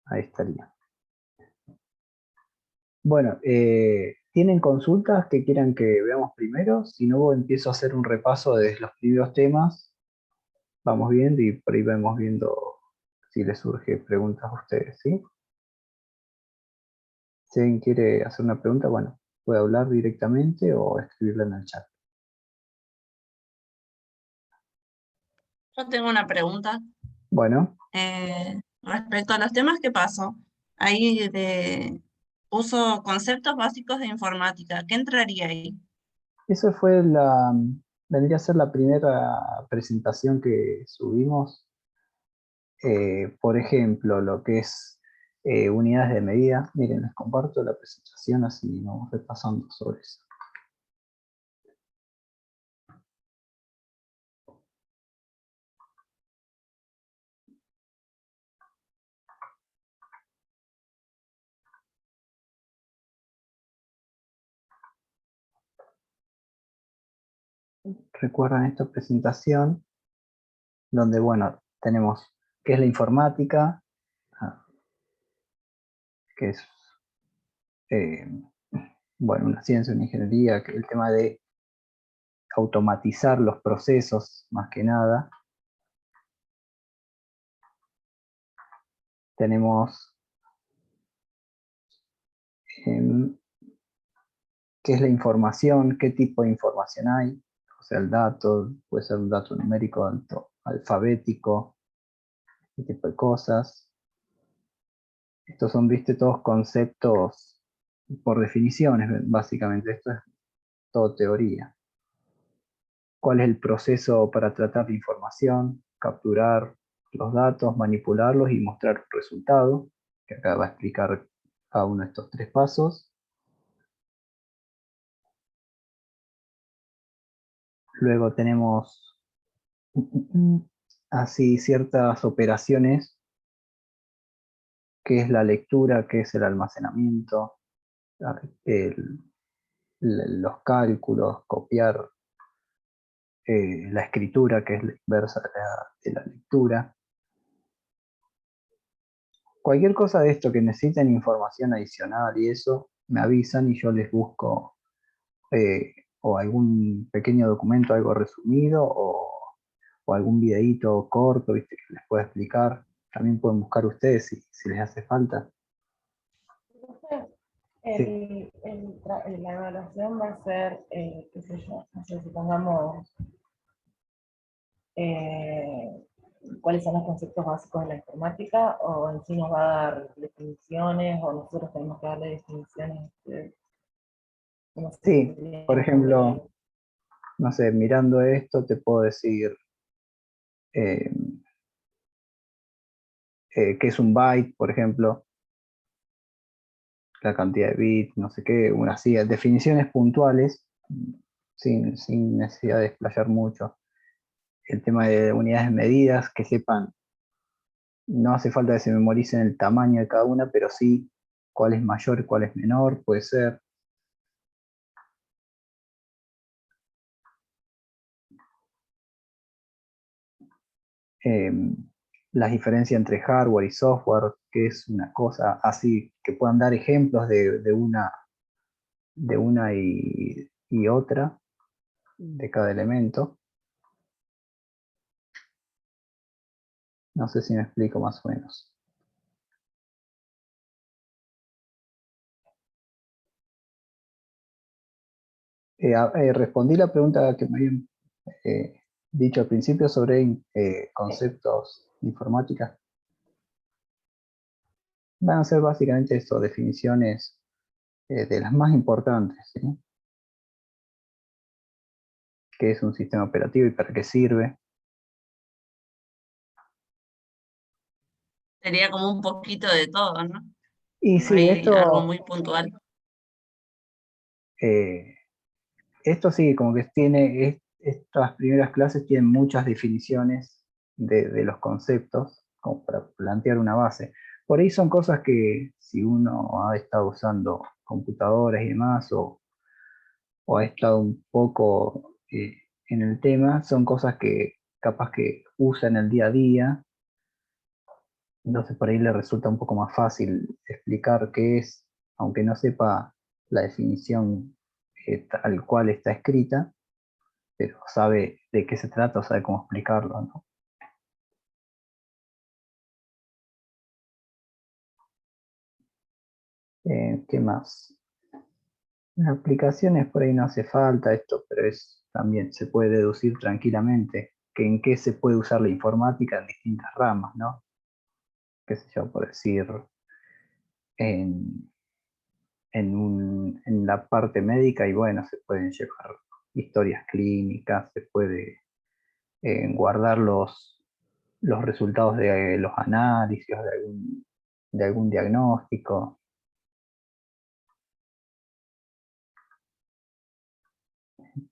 Ahí estaría. Bueno, ¿tienen consultas que quieran que veamos primero? Si no, empiezo a hacer un repaso de los primeros temas. Vamos viendo y por ahí vamos viendo si les surge preguntas a ustedes, ¿sí? Si alguien quiere hacer una pregunta, bueno, puede hablar directamente o escribirla en el chat. Yo tengo una pregunta Bueno, respecto a los temas que paso. Ahí uso conceptos básicos de informática. ¿Qué entraría ahí? eso fue vendría a ser la primera presentación que subimos. Por ejemplo, lo que es unidades de medida. Miren, les comparto la presentación así vamos repasando sobre eso. ¿Recuerdan esta presentación? Donde, bueno, tenemos qué es la informática, que es, eh, bueno, una ciencia, una ingeniería, que el tema de automatizar los procesos, más que nada. Tenemos qué es la información, qué tipo de información hay, o sea, el dato, puede ser un dato numérico, alfabético, este tipo de cosas. Estos son, viste, todos conceptos por definiciones, básicamente. Esto es todo teoría. ¿Cuál es el proceso para tratar la información? Capturar los datos, manipularlos y mostrar un resultado, que acá va a explicar cada uno de estos tres pasos. Luego tenemos así ciertas operaciones, que es la lectura, que es el almacenamiento, el- los cálculos, copiar, la escritura, que es la inversa de la lectura. Cualquier cosa de esto que necesiten información adicional y eso, me avisan y yo les busco o algún pequeño documento, algo resumido, o algún videíto corto, ¿viste? Que les pueda explicar. También pueden buscar ustedes si les hace falta. Sí. La evaluación va a ser, qué sé yo, no sé, supongamos cuáles son los conceptos básicos de la informática, o en sí nos va a dar definiciones, o nosotros tenemos que darle definiciones. No sé si Sí, sería por por ahí. ejemplo, no sé, mirando esto te puedo decir eh, qué es un byte, por ejemplo, la cantidad de bits, no sé qué, así, definiciones puntuales, sin necesidad de explayar mucho. El tema de unidades de medidas, que sepan, no hace falta que se memoricen el tamaño de cada una, pero sí cuál es mayor y cuál es menor, puede ser. Eh, las diferencias entre hardware y software, que es una cosa así, que puedan dar ejemplos de una y otra, de cada elemento. No sé si me explico más o menos. Respondí la pregunta que me habían dicho al principio sobre conceptos informáticos. Van a ser básicamente esto, definiciones de las más importantes, ¿sí? ¿Qué es un sistema operativo y para qué sirve? Sería como un poquito de todo, ¿no? Y No sí, hay algo muy puntual. eh, esto sí, como que estas primeras clases tienen muchas definiciones de los conceptos, como para plantear una base. Por ahí son cosas que si uno ha estado usando computadoras y demás, o ha estado un poco en el tema, son cosas que capaz que usa en el día a día, Entonces por ahí le resulta un poco más fácil explicar qué es, aunque no sepa la definición tal cual está escrita, pero sabe de qué se trata o sabe cómo explicarlo, ¿no? ¿Qué más? Las aplicaciones por ahí no hace falta esto, pero también se puede deducir tranquilamente que en qué se puede usar la informática en distintas ramas, ¿no? Qué sé yo, por decir, en, en la parte médica, y bueno, se pueden llevar historias clínicas, se puede guardar los resultados de los análisis, de algún diagnóstico.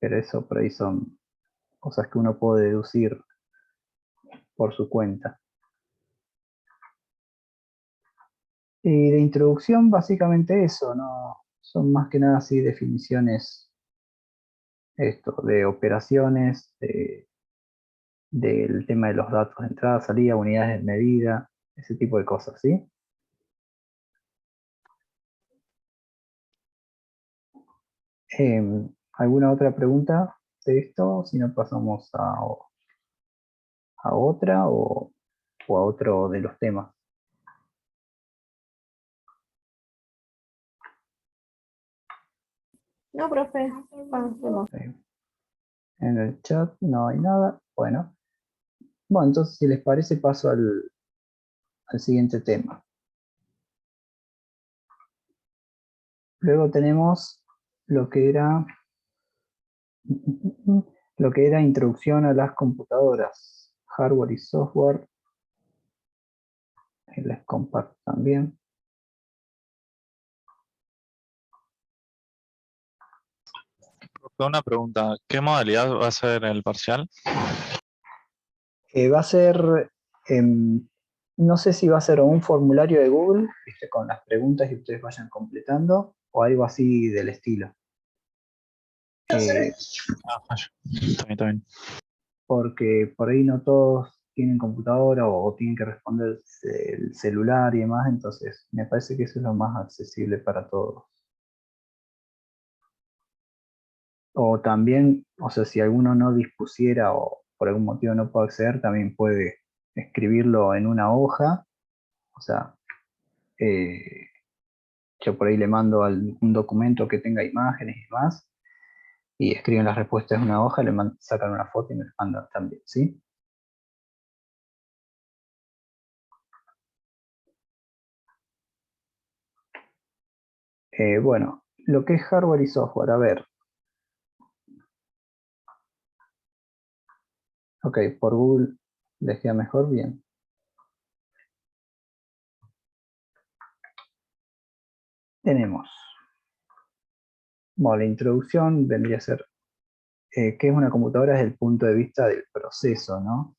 Pero eso por ahí son cosas que uno puede deducir por su cuenta. Y de introducción, básicamente eso, ¿no? Son más que nada así definiciones de operaciones, del tema de los datos de entrada, salida, unidades de medida, ese tipo de cosas, ¿sí? ¿Alguna otra pregunta de esto? Si no, pasamos a otra o a otro de los temas. No, profe. Avancemos. En el chat no hay nada. Bueno, entonces si les parece paso al siguiente tema. Luego tenemos lo que era introducción a las computadoras, hardware y software. Y les comparto también. Una pregunta, ¿qué modalidad va a ser el parcial? Va a ser, no sé si va a ser un formulario de Google, ¿viste? Con las preguntas que ustedes vayan completando, o algo así del estilo. Está bien. Porque por ahí no todos tienen computadora o tienen que responder el celular y demás, entonces me parece que eso es lo más accesible para todos. O también, o sea, si alguno no dispusiera o por algún motivo no puede acceder, también puede escribirlo en una hoja. O sea, yo por ahí le mando un documento que tenga imágenes y demás, y escriben las respuestas en una hoja, sacan una foto y me las mandan también, ¿sí? Bueno, lo que es hardware y software, a ver. Ok, por Google les queda mejor, bien. Tenemos, bueno, la introducción vendría a ser qué es una computadora desde el punto de vista del proceso, ¿no?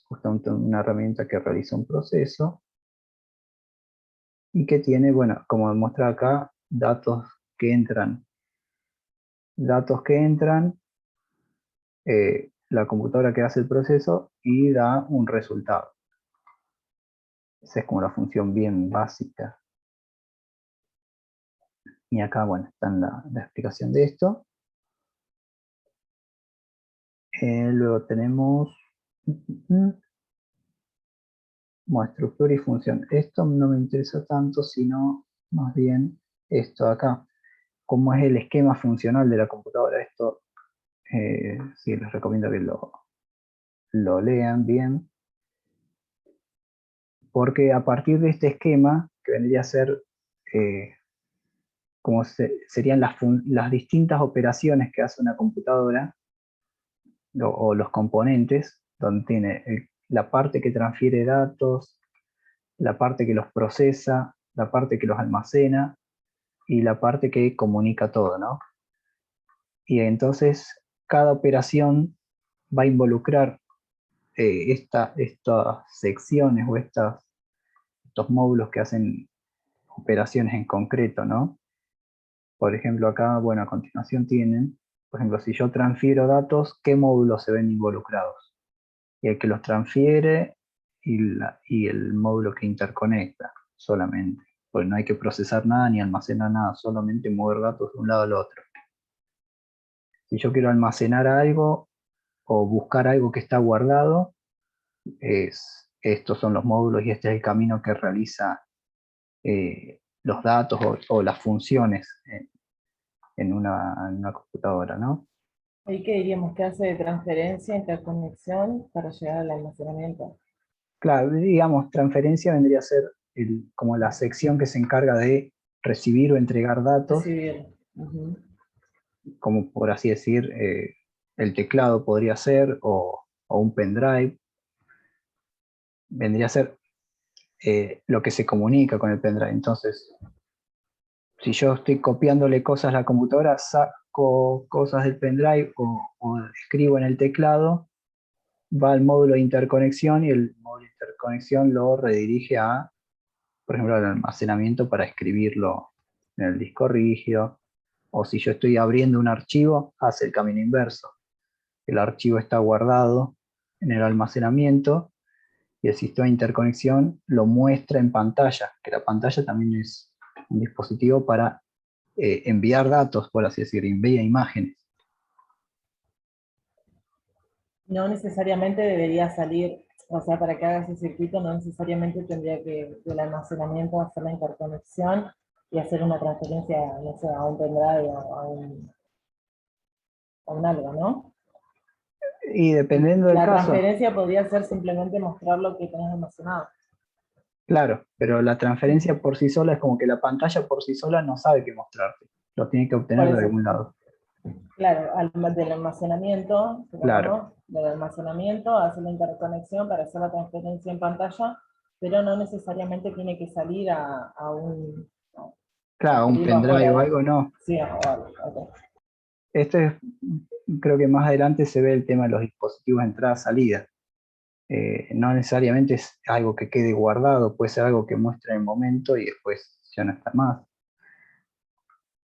Justamente una herramienta que realiza un proceso y que tiene, bueno, como demuestra acá, datos que entran. Datos que entran, la computadora que hace el proceso y da un resultado. Esa es como la función bien básica. Y acá, bueno, está la explicación de esto. Luego tenemos bueno, estructura y función. Esto no me interesa tanto, sino más bien esto de acá. Cómo es el esquema funcional de la computadora. Esto sí les recomiendo que lo lean bien. Porque a partir de este esquema, que vendría a ser como serían las distintas operaciones que hace una computadora, o los componentes, donde tiene la parte que transfiere datos, la parte que los procesa, la parte que los almacena y la parte que comunica todo, ¿no? Y entonces cada operación va a involucrar estas secciones o estos módulos que hacen operaciones en concreto, ¿no? Por ejemplo, acá, bueno, a continuación tienen, por ejemplo, si yo transfiero datos, ¿qué módulos se ven involucrados? Y el que los transfiere y el módulo que interconecta solamente. Pues no hay que procesar nada ni almacenar nada, solamente mover datos de un lado al otro. Si yo quiero almacenar algo o buscar algo que está guardado, estos son los módulos y este es el camino que realiza los datos o las funciones en una computadora, ¿no? Ahí que diríamos que hace de transferencia, interconexión para llegar al almacenamiento. Claro, digamos, transferencia vendría a ser como la sección que se encarga de recibir o entregar datos, Recibir. Ujú. como por así decir, el teclado podría ser, o un pendrive. Vendría a ser lo que se comunica con el pendrive. Entonces, si yo estoy copiándole cosas a la computadora, saco cosas del pendrive o escribo en el teclado, va al módulo de interconexión y el módulo de interconexión lo redirige a, por ejemplo, al almacenamiento para escribirlo en el disco rígido. O si yo estoy abriendo un archivo, hace el camino inverso. El archivo está guardado en el almacenamiento y el sistema de interconexión lo muestra en pantalla, que la pantalla también es un dispositivo para enviar datos, por así decir, envía imágenes. No necesariamente debería salir, o sea, para que haga ese circuito, no necesariamente tendría que del almacenamiento hacer la interconexión y hacer una transferencia, no sé, a un pendrive o a un algo, ¿no? Y dependiendo del La caso, transferencia podría ser simplemente mostrar lo que tenés almacenado. claro, pero la transferencia por sí sola es como que la pantalla por sí sola no sabe qué mostrarte, lo tiene que Por obtener de eso, algún lado. claro, del almacenamiento, Claro, digamos, del almacenamiento hace la interconexión para hacer la transferencia en pantalla, pero no necesariamente tiene que salir a un, claro, un transferirlo pendrive o afuera. algo no. Sí, o algo, ok. Esto es, creo que más adelante se ve el tema de los dispositivos de entrada-salida. No necesariamente es algo que quede guardado, puede ser algo que muestra en el momento y después ya no está más.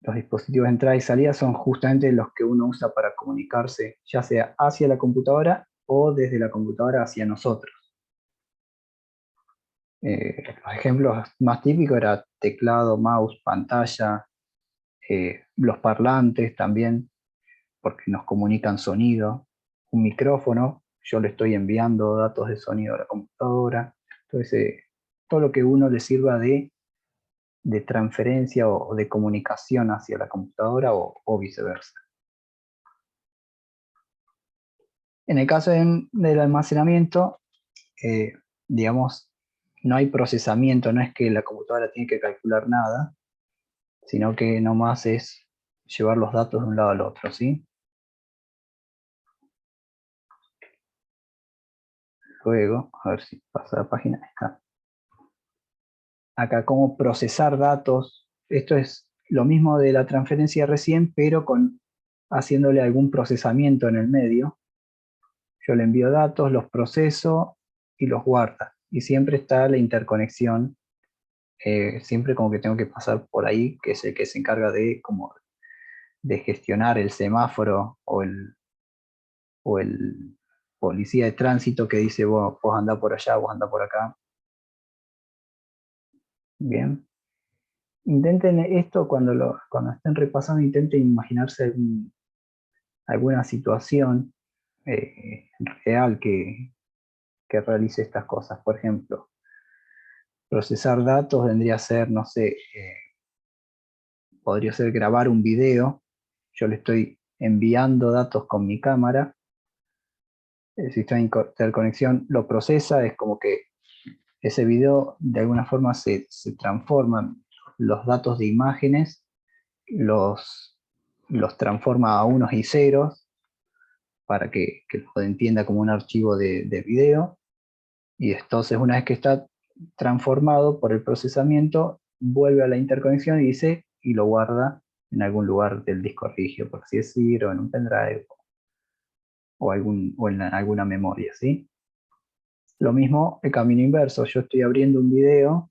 Los dispositivos de entrada y salida son justamente los que uno usa para comunicarse, ya sea hacia la computadora o desde la computadora hacia nosotros. Los ejemplos más típicos eran teclado, mouse, pantalla, los parlantes también, porque nos comunican sonido, un micrófono, yo le estoy enviando datos de sonido a la computadora. Entonces, todo lo que uno le sirva de transferencia o de comunicación hacia la computadora o viceversa. En el caso del almacenamiento, digamos, no hay procesamiento, no es que la computadora tiene que calcular nada, sino que nomás es llevar los datos de un lado al otro, ¿sí? Luego, a ver si pasa la página, está. Acá, cómo procesar datos. Esto es lo mismo de la transferencia recién, pero haciéndole algún procesamiento en el medio. Yo le envío datos, los proceso y los guarda. Y siempre está la interconexión, siempre como que tengo que pasar por ahí, que es el que se encarga de gestionar el semáforo o el policía de tránsito que dice, vos andá por allá, vos andá por acá. Bien. Intenten esto cuando estén repasando, intenten imaginarse alguna situación real que realice estas cosas. Por ejemplo, procesar datos vendría a ser, no sé, podría ser grabar un video. Yo le estoy enviando datos con mi cámara. El sistema de interconexión lo procesa, es como que ese video de alguna forma se transforma, los datos de imágenes los transforma a unos y ceros para que lo entienda como un archivo de video. Y entonces una vez que está transformado por el procesamiento, vuelve a la interconexión y lo guarda en algún lugar del disco rígido, por así decir, o en un pendrive, o en alguna memoria, ¿sí? Lo mismo el camino inverso, yo estoy abriendo un video,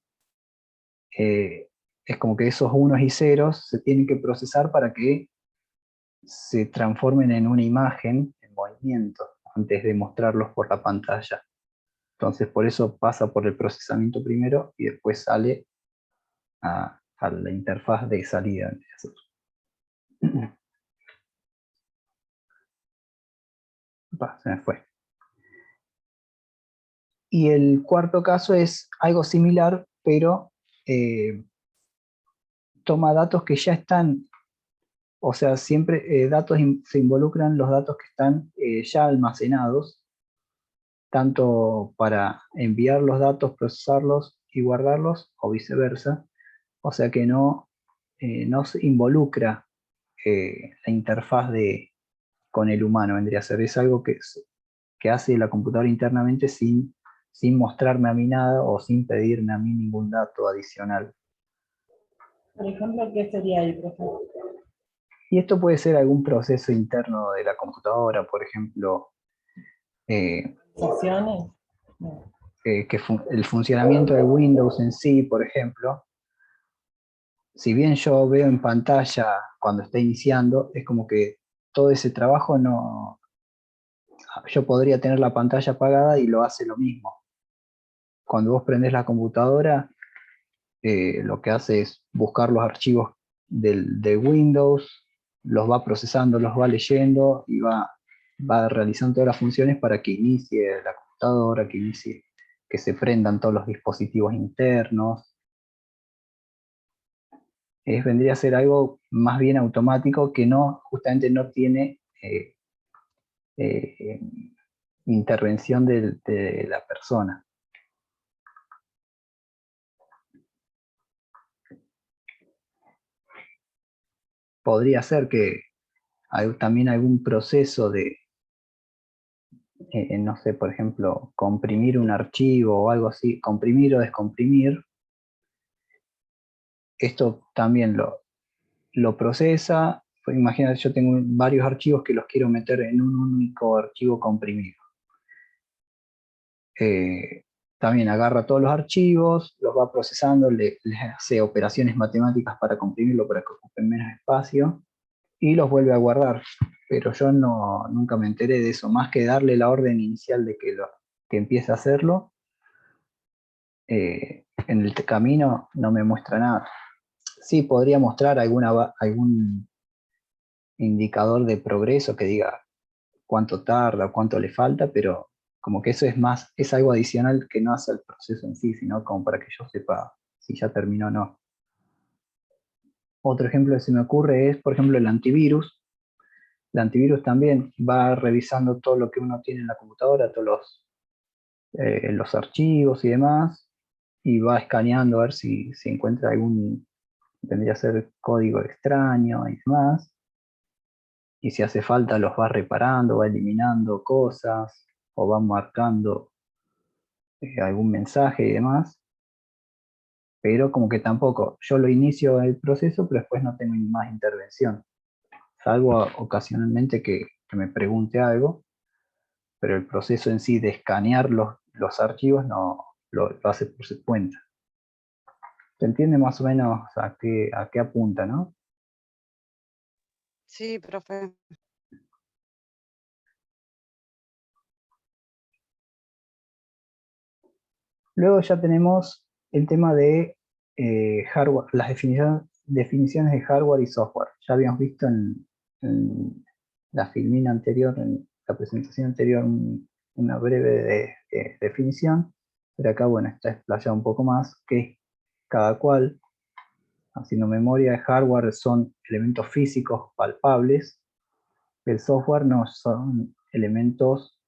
es como que esos unos y ceros se tienen que procesar para que se transformen en una imagen en movimiento antes de mostrarlos por la pantalla. Entonces por eso pasa por el procesamiento primero y después sale a la interfaz de salida. Se me fue. Y el cuarto caso es algo similar, pero toma datos que ya están, o sea, siempre se involucran los datos que están ya almacenados, tanto para enviar los datos, procesarlos y guardarlos, o viceversa. O sea que no se involucra la interfaz con el humano, vendría a ser. Es algo que hace la computadora internamente sin mostrarme a mí nada o sin pedirme a mí ningún dato adicional. Por ejemplo, ¿qué sería el proceso? Y esto puede ser algún proceso interno de la computadora, por ejemplo, ¿Sesiones? No. el funcionamiento de Windows en sí, por ejemplo. Si bien yo veo en pantalla cuando está iniciando, es como que todo ese trabajo no... Yo podría tener la pantalla apagada y lo hace lo mismo. Cuando vos prendés la computadora, lo que hace es buscar los archivos de Windows, los va procesando, los va leyendo y va realizando todas las funciones para que inicie la computadora, que se prendan todos los dispositivos internos. Vendría a ser algo más bien automático que justamente no tiene intervención de la persona. Podría ser que hay también algún proceso de, no sé, por ejemplo, comprimir un archivo o algo así, comprimir o descomprimir. Esto también lo procesa. Pues imagínate, yo tengo varios archivos que los quiero meter en un único archivo comprimido. También agarra todos los archivos, los va procesando, les hace operaciones matemáticas para comprimirlo para que ocupen menos espacio y los vuelve a guardar. Pero yo nunca me enteré de eso, más que darle la orden inicial de que empiece a hacerlo. En el camino no me muestra nada. Sí, podría mostrar algún indicador de progreso que diga cuánto tarda, cuánto le falta, pero como que eso es algo adicional que no hace el proceso en sí, sino como para que yo sepa si ya terminó o no. Otro ejemplo que se me ocurre es, por ejemplo, el antivirus. El antivirus también va revisando todo lo que uno tiene en la computadora, todos los archivos y demás, y va escaneando a ver si encuentra tendría que ser código extraño y demás. Y si hace falta los va reparando, va eliminando cosas, o va marcando algún mensaje y demás. Pero como que tampoco, yo lo inicio el proceso, pero después no tengo más intervención. Salvo ocasionalmente que me pregunte algo, pero el proceso en sí de escanear los archivos no lo hace por su cuenta. ¿Se entiende más o menos a qué apunta, no? Sí, profe. Luego ya tenemos el tema de hardware, las definiciones de hardware y software. Ya habíamos visto en la filmina anterior, en la presentación anterior, una breve definición, pero acá, bueno, está explayado un poco más, que cada cual, haciendo memoria, de hardware son elementos físicos palpables, el software no son elementos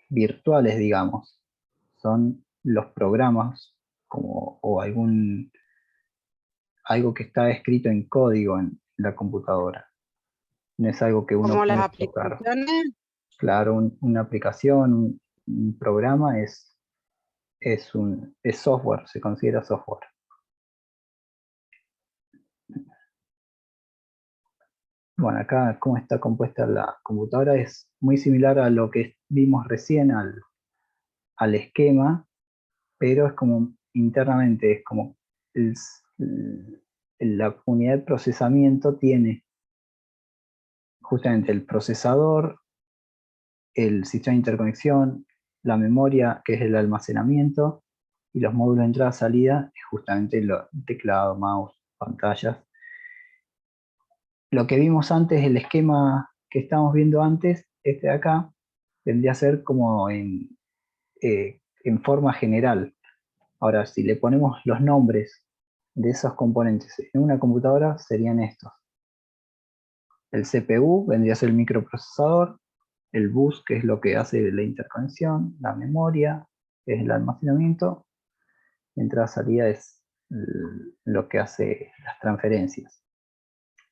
virtuales, digamos, son los programas o algo que está escrito en código en la computadora. No es algo que uno Como las puede tocar. aplicaciones. Claro, una aplicación, un programa es software, se considera software. Bueno, acá cómo está compuesta la computadora es muy similar a lo que vimos recién al esquema, pero es como internamente, es como la unidad de procesamiento tiene justamente el procesador, el sistema de interconexión, la memoria, que es el almacenamiento, y los módulos de entrada-salida, es justamente el teclado, mouse, pantallas. Lo que vimos antes, el esquema que estábamos viendo antes, este de acá, vendría a ser como en forma general. Ahora, si le ponemos los nombres de esos componentes en una computadora, serían estos. El CPU vendría a ser el microprocesador, el bus, que es lo que hace la interconexión, la memoria, que es el almacenamiento, entrada-salida es lo que hace las transferencias.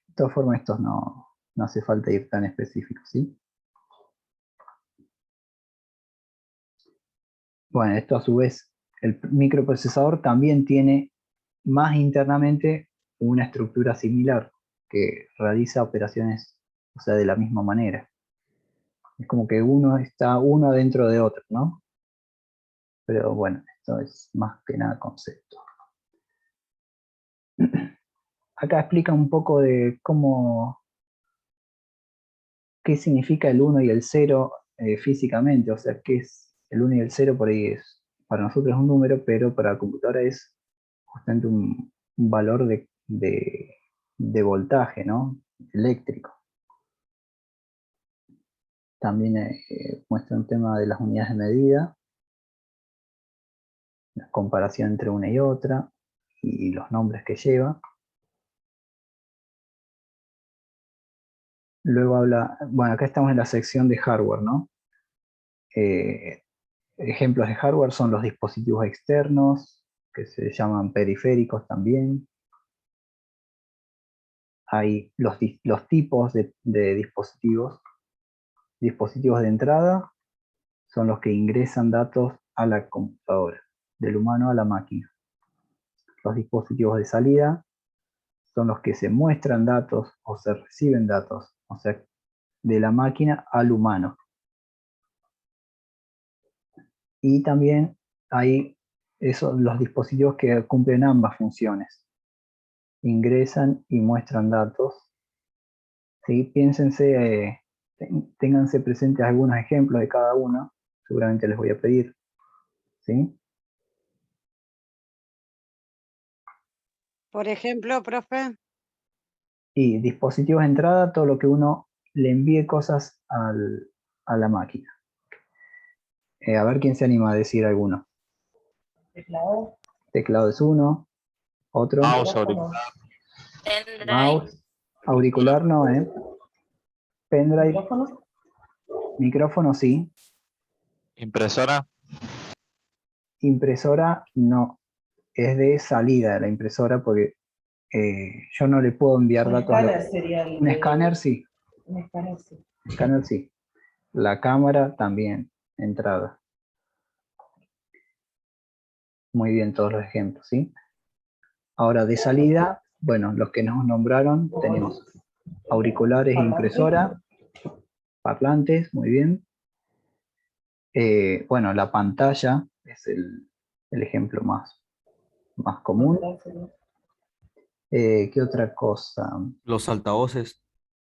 De todas formas, estos no hace falta ir tan específicos, ¿sí? Bueno, esto a su vez, el microprocesador también tiene más internamente una estructura similar que realiza operaciones, o sea, de la misma manera. Es como que uno está uno dentro de otro, ¿no? Pero bueno, esto es más que nada concepto. Acá explica un poco de qué significa el 1 y el 0 físicamente, o sea, qué es el 1 y el 0 por ahí es, para nosotros es un número, pero para la computadora es justamente un valor de voltaje, ¿no? Eléctrico. También muestra un tema de las unidades de medida, la comparación entre una y otra, y los nombres que lleva. Luego habla, bueno, acá estamos en la sección de hardware, ¿no? Ejemplos de hardware son los dispositivos externos, que se llaman periféricos también. Hay los tipos de dispositivos. Dispositivos de entrada son los que ingresan datos a la computadora, del humano a la máquina. Los dispositivos de salida son los que se muestran datos o se reciben datos, o sea, de la máquina al humano. Y también hay los dispositivos que cumplen ambas funciones. Ingresan y muestran datos. ¿Sí? Piénsense, ténganse presentes algunos ejemplos de cada uno. Seguramente les voy a pedir. ¿Sí? Por ejemplo, profe. Y dispositivos de entrada, todo lo que uno le envíe cosas a la máquina. A ver quién se anima a decir alguno. Teclado. Teclado es uno. Otro. Mouse, Micrófono. Mouse. Auricular no, ¿eh? Pendrive. Micrófono. Micrófono sí. impresora, Impresora no. Es de salida la impresora porque yo no le puedo enviar Un datos a escáner sería el un de- escáner sí. Un escáner, sí. Escáner sí. La cámara también. Entrada. Muy bien todos los ejemplos, ¿sí? Ahora de salida, bueno, los que nos nombraron, tenemos auriculares e impresora, parlantes, muy bien. Bueno, la pantalla es el ejemplo más común. ¿Qué otra cosa? Los altavoces.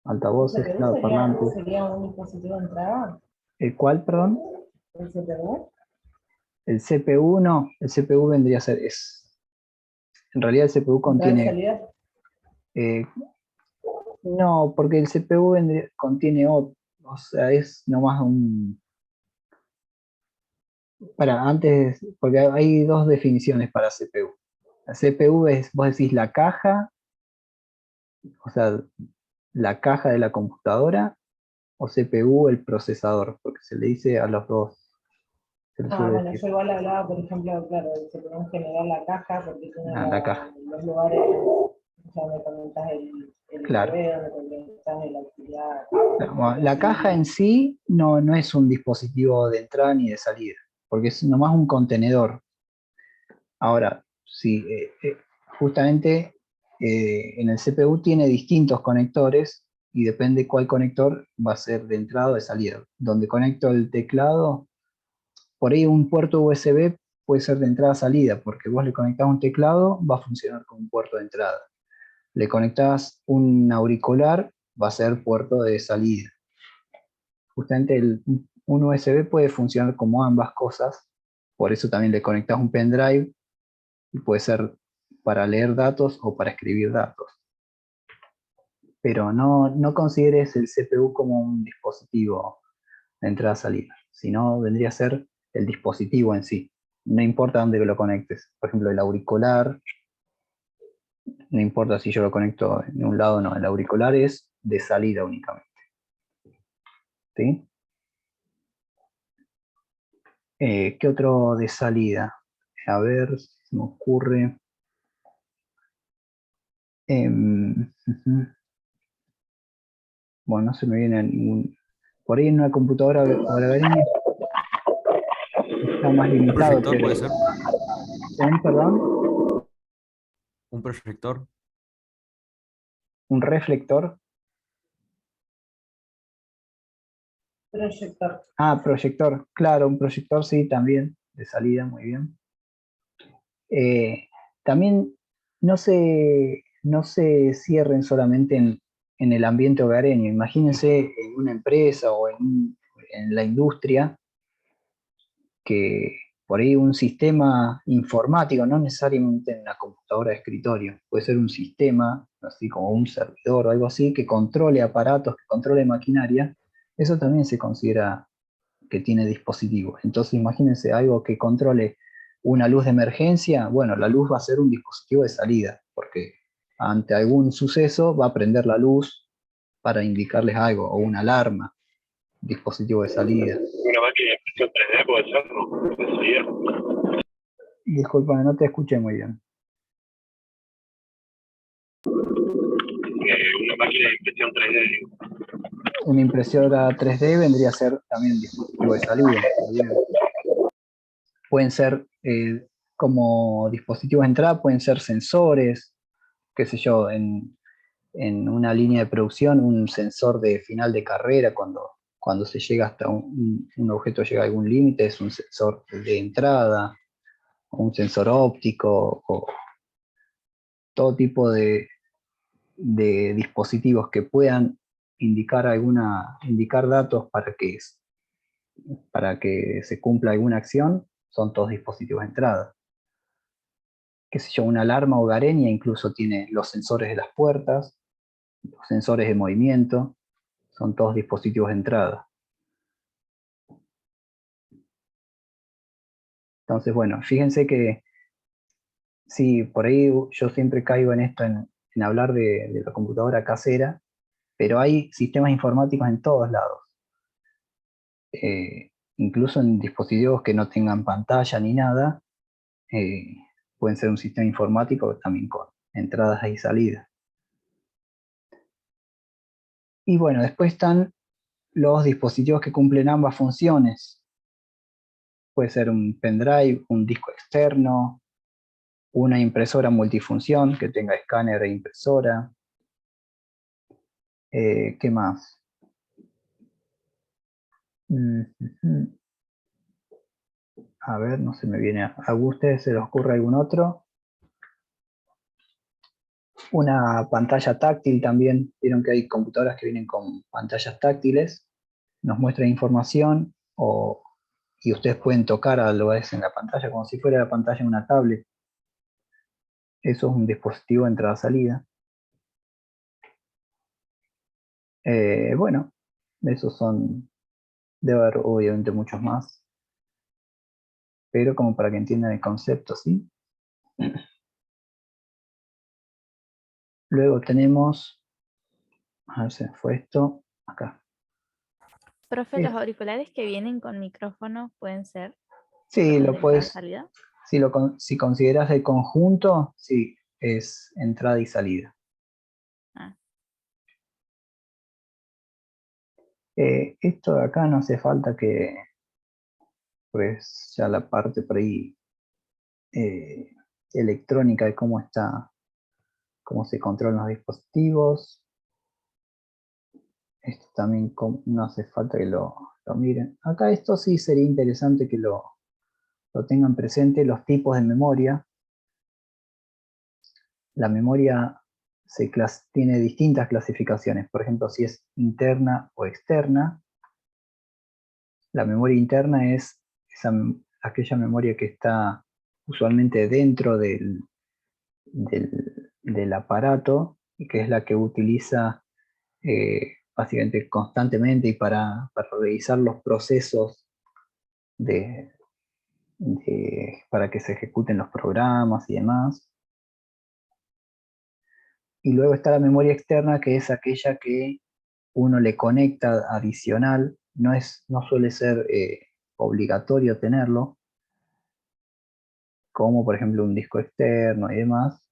Altavoces, ¿El claro, CPU parlantes. sería un dispositivo de entrada? ¿El cuál, perdón? ¿El CPU? El CPU no, el CPU vendría a ser, en realidad el CPU ¿Entrada y contiene, salida? no, porque el CPU contiene o sea, es nomás antes, porque hay dos definiciones para CPU. La CPU es, vos decís la caja, o sea, la caja de la computadora, o CPU el procesador, porque se le dice a los dos. Se le suele Bueno, decir yo igual hablaba, por ejemplo, claro, del CPU en general la caja, porque tiene la caja. los lugares donde conectas el Claro. USB, donde conectas la actividad. Bueno, la caja en sí no es un dispositivo de entrada ni de salida, porque es nomás un contenedor. Ahora, si justamente en el CPU tiene distintos conectores y depende cuál conector va a ser de entrada o de salida. Donde conecto el teclado, por ahí un puerto USB puede ser de entrada a salida, porque vos le conectás un teclado, va a funcionar como un puerto de entrada. Le conectás un auricular, va a ser puerto de salida. Justamente un USB puede funcionar como ambas cosas, por eso también le conectas un pendrive y puede ser para leer datos o para escribir datos. Pero no consideres el CPU como un dispositivo de entrada-salida, sino vendría a ser el dispositivo en sí. No importa dónde lo conectes. Por ejemplo, el auricular, no importa si yo lo conecto en un lado o no, el auricular es de salida únicamente. ¿Sí? ¿Qué otro de salida? A ver, se me ocurre. Bueno, no se me viene ningún. Por ahí en una computadora hogareña está más ¿Un limitado, proyector pero. puede ser? Perdón, ¿Un proyector? un reflector. Proyector. Ah, proyector. Claro, un proyector sí, también, de salida, muy bien. También no se cierren solamente en el ambiente hogareño. Imagínense en una empresa o en la industria que por ahí un sistema informático, no necesariamente en una computadora de escritorio, puede ser un sistema, así como un servidor o algo así, que controle aparatos, que controle maquinaria. Eso también se considera que tiene dispositivos. Entonces imagínense algo que controle una luz de emergencia. Bueno, la luz va a ser un dispositivo de salida, porque ante algún suceso va a prender la luz para indicarles algo, o una alarma, dispositivo de salida. Una máquina de impresión 3D puede ser, ¿no? De salida. Disculpa, no te escuché muy bien. Una máquina de impresión 3D, digo. Una impresora 3D vendría a ser también un dispositivo de salida. Pueden ser como dispositivos de entrada, pueden ser sensores, qué sé yo, en una línea de producción, un sensor de final de carrera, cuando se llega hasta un objeto llega a algún límite, es un sensor de entrada, o un sensor óptico, o todo tipo de dispositivos que puedan indicar datos para que se cumpla alguna acción, son todos dispositivos de entrada. Qué sé yo, una alarma hogareña incluso tiene los sensores de las puertas, los sensores de movimiento, son todos dispositivos de entrada. Entonces, bueno, fíjense que sí, por ahí yo siempre caigo en esto, en hablar de la computadora casera, pero hay sistemas informáticos en todos lados. Incluso en dispositivos que no tengan pantalla ni nada, eh, pueden ser un sistema informático también con entradas y salidas. Y bueno, después están los dispositivos que cumplen ambas funciones. Puede ser un pendrive, un disco externo, una impresora multifunción que tenga escáner e impresora. ¿Qué más? A ver, no se me viene. ¿A ustedes se les ocurre algún otro? Una pantalla táctil también. Vieron que hay computadoras que vienen con pantallas táctiles. Nos muestran información y ustedes pueden tocar a lo que es en la pantalla, como si fuera la pantalla de una tablet. Eso es un dispositivo de entrada-salida. Bueno, esos son, debe haber obviamente muchos más, pero como para que entiendan el concepto, ¿sí? Luego tenemos, a ver si fue esto, acá. Profe, los auriculares que vienen con micrófono pueden ser Sí, también lo de puedes, entrada-salida. si consideras el conjunto, sí, es entrada y salida. Ah. Esto de acá no hace falta que, pues ya la parte por ahí electrónica de cómo se controlan los dispositivos. Esto también no hace falta que lo miren. Acá esto sí sería interesante que lo tengan presente, los tipos de memoria. La memoria tiene distintas clasificaciones, por ejemplo, si es interna o externa. La memoria interna es aquella memoria que está usualmente dentro del aparato y que es la que utiliza básicamente constantemente y para revisar los procesos para que se ejecuten los programas y demás. Y luego está la memoria externa, que es aquella que uno le conecta adicional, no suele ser obligatorio tenerlo, como por ejemplo un disco externo y demás.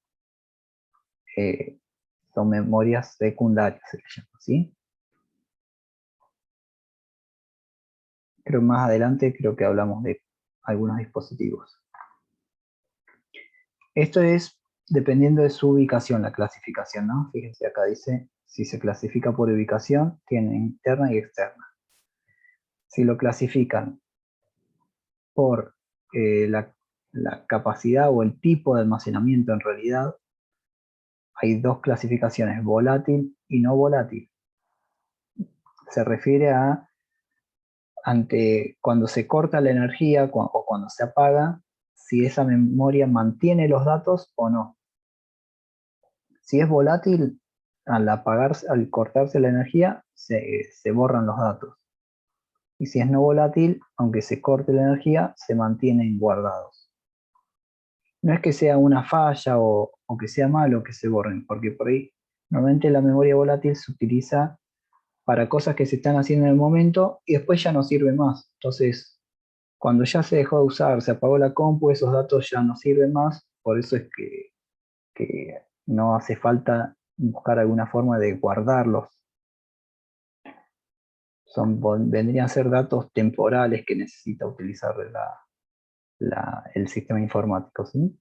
Son memorias secundarias, se les llama, ¿sí? Creo más adelante que hablamos de algunos dispositivos. Esto es dependiendo de su ubicación, la clasificación, ¿no? Fíjense, acá dice, si se clasifica por ubicación, tiene interna y externa. Si lo clasifican por la capacidad o el tipo de almacenamiento en realidad, hay dos clasificaciones, volátil y no volátil. Se refiere a cuando se corta la energía o cuando se apaga, si esa memoria mantiene los datos o no. Si es volátil, al cortarse la energía, se borran los datos. Y si es no volátil, aunque se corte la energía, se mantienen guardados. No es que sea una falla o que sea malo que se borren, porque por ahí normalmente la memoria volátil se utiliza para cosas que se están haciendo en el momento y después ya no sirve más. Entonces, cuando ya se dejó de usar, se apagó la compu, esos datos ya no sirven más, por eso es que no hace falta buscar alguna forma de guardarlos. Vendrían a ser datos temporales que necesita utilizar el sistema informático, ¿sí?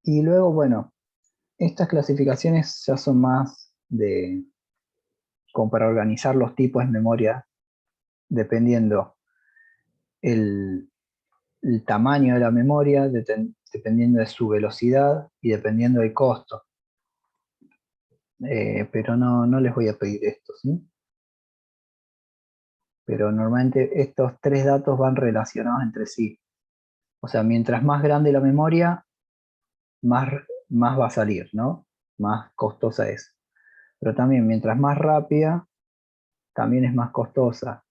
Y luego, bueno, estas clasificaciones ya son más como para organizar los tipos de memoria dependiendo el tamaño de la memoria, dependiendo de su velocidad y dependiendo del costo. Pero no les voy a pedir esto, ¿sí? Pero normalmente estos tres datos van relacionados entre sí. O sea, mientras más grande la memoria, más va a salir, ¿no? Más costosa es. Pero también mientras más rápida, también es más costosa.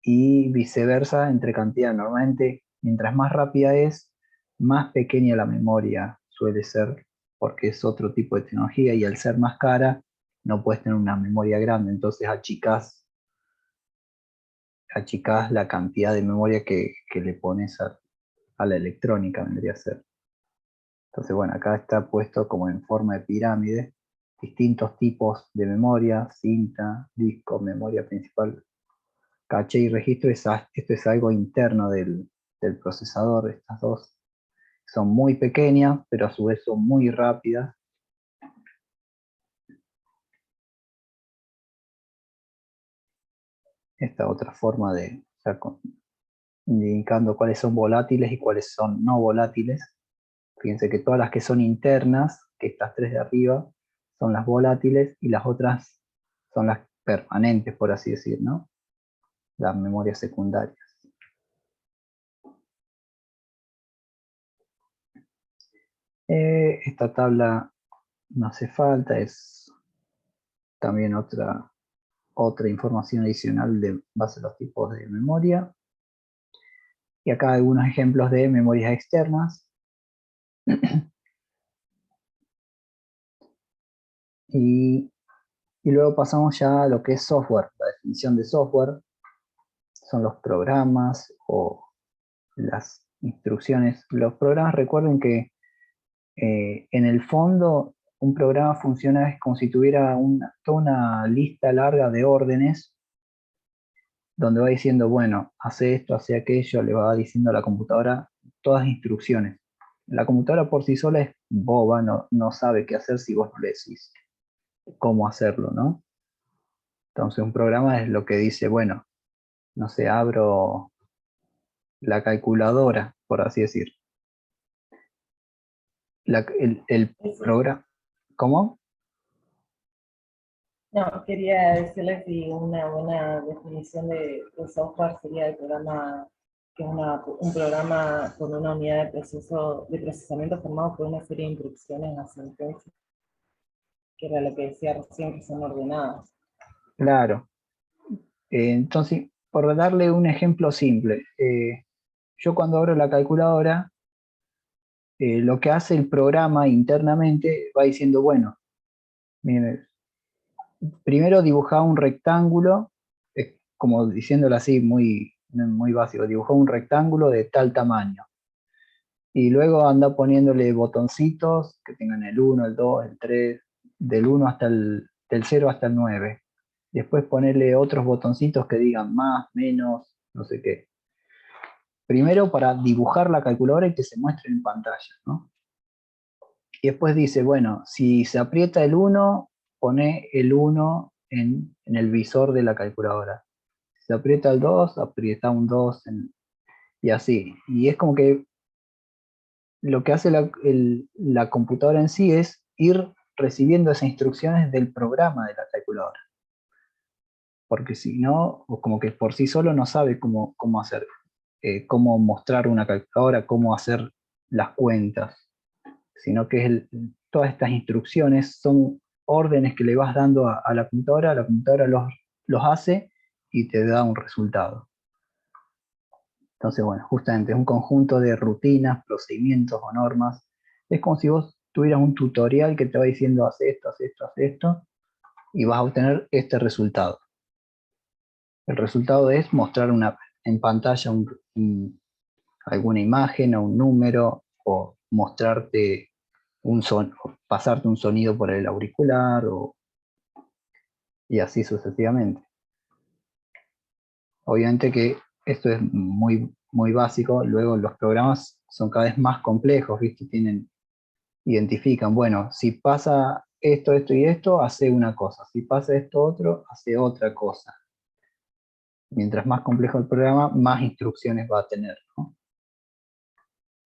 Y viceversa entre cantidad. Normalmente, mientras más rápida es, más pequeña la memoria suele ser, porque es otro tipo de tecnología y al ser más cara, no puedes tener una memoria grande. Entonces achicás la cantidad de memoria que le pones a la electrónica, vendría a ser. Entonces, bueno, acá está puesto como en forma de pirámide, distintos tipos de memoria, cinta, disco, memoria principal, caché y registro. Esto es algo interno del procesador. Estas dos son muy pequeñas, pero a su vez son muy rápidas. Esta otra forma de, o sea, indicando cuáles son volátiles y cuáles son no volátiles. Fíjense que todas las que son internas, que estas tres de arriba, son las volátiles y las otras son las permanentes, por así decir, ¿no? Las memorias secundarias. Esta tabla no hace falta, es también otra información adicional de base a los tipos de memoria. Y acá algunos ejemplos de memorias externas. Y luego pasamos ya a lo que es software. La definición de software son los programas o las instrucciones. Los programas, recuerden que en el fondo un programa funciona como si tuviera toda una lista larga de órdenes donde va diciendo, bueno, hace esto, hace aquello, le va diciendo a la computadora todas las instrucciones. La computadora por sí sola es boba, no sabe qué hacer si vos no le decís cómo hacerlo, ¿no? Entonces un programa es lo que dice, bueno, no sé, abro la calculadora, por así decir. El programa, ¿cómo? No, quería decirles si una buena definición de software sería el programa, que es un programa con una unidad de procesamiento formado por una serie de instrucciones a sentencia, que era lo que decía recién, que son ordenadas. Claro. Entonces, por darle un ejemplo simple, yo cuando abro la calculadora, lo que hace el programa internamente va diciendo, bueno, mire, primero dibujaba un rectángulo, como diciéndolo así, muy básico, dibujó un rectángulo de tal tamaño. Y luego anda poniéndole botoncitos que tengan el 1, el 2, el 3, del 1 hasta del 0 hasta el 9. Después ponerle otros botoncitos que digan más, menos, no sé qué. Primero para dibujar la calculadora y que se muestre en pantalla, ¿no? Y después dice, bueno, si se aprieta el 1, pone el 1 en el visor de la calculadora. Si se aprieta el 2, aprieta un 2 y así. Y es como que lo que hace la computadora en sí es ir recibiendo esas instrucciones del programa de la calculadora. Porque si no, o como que por sí solo no sabe cómo hacer, cómo mostrar una calculadora, cómo hacer las cuentas, sino que todas estas instrucciones son órdenes que le vas dando a la computadora los hace y te da un resultado. Entonces, bueno, justamente es un conjunto de rutinas, procedimientos o normas. Es como si vos tuvieras un tutorial que te va diciendo, haz esto, haz esto, haz esto, y vas a obtener este resultado. El resultado es mostrar en pantalla alguna imagen o un número, o mostrarte pasarte un sonido por el auricular, y así sucesivamente. Obviamente que esto es muy básico, luego los programas son cada vez más complejos, ¿viste? Identifican, bueno, si pasa esto, esto y esto, hace una cosa, si pasa esto otro, hace otra cosa. Mientras más complejo el programa, más instrucciones va a tener, ¿no?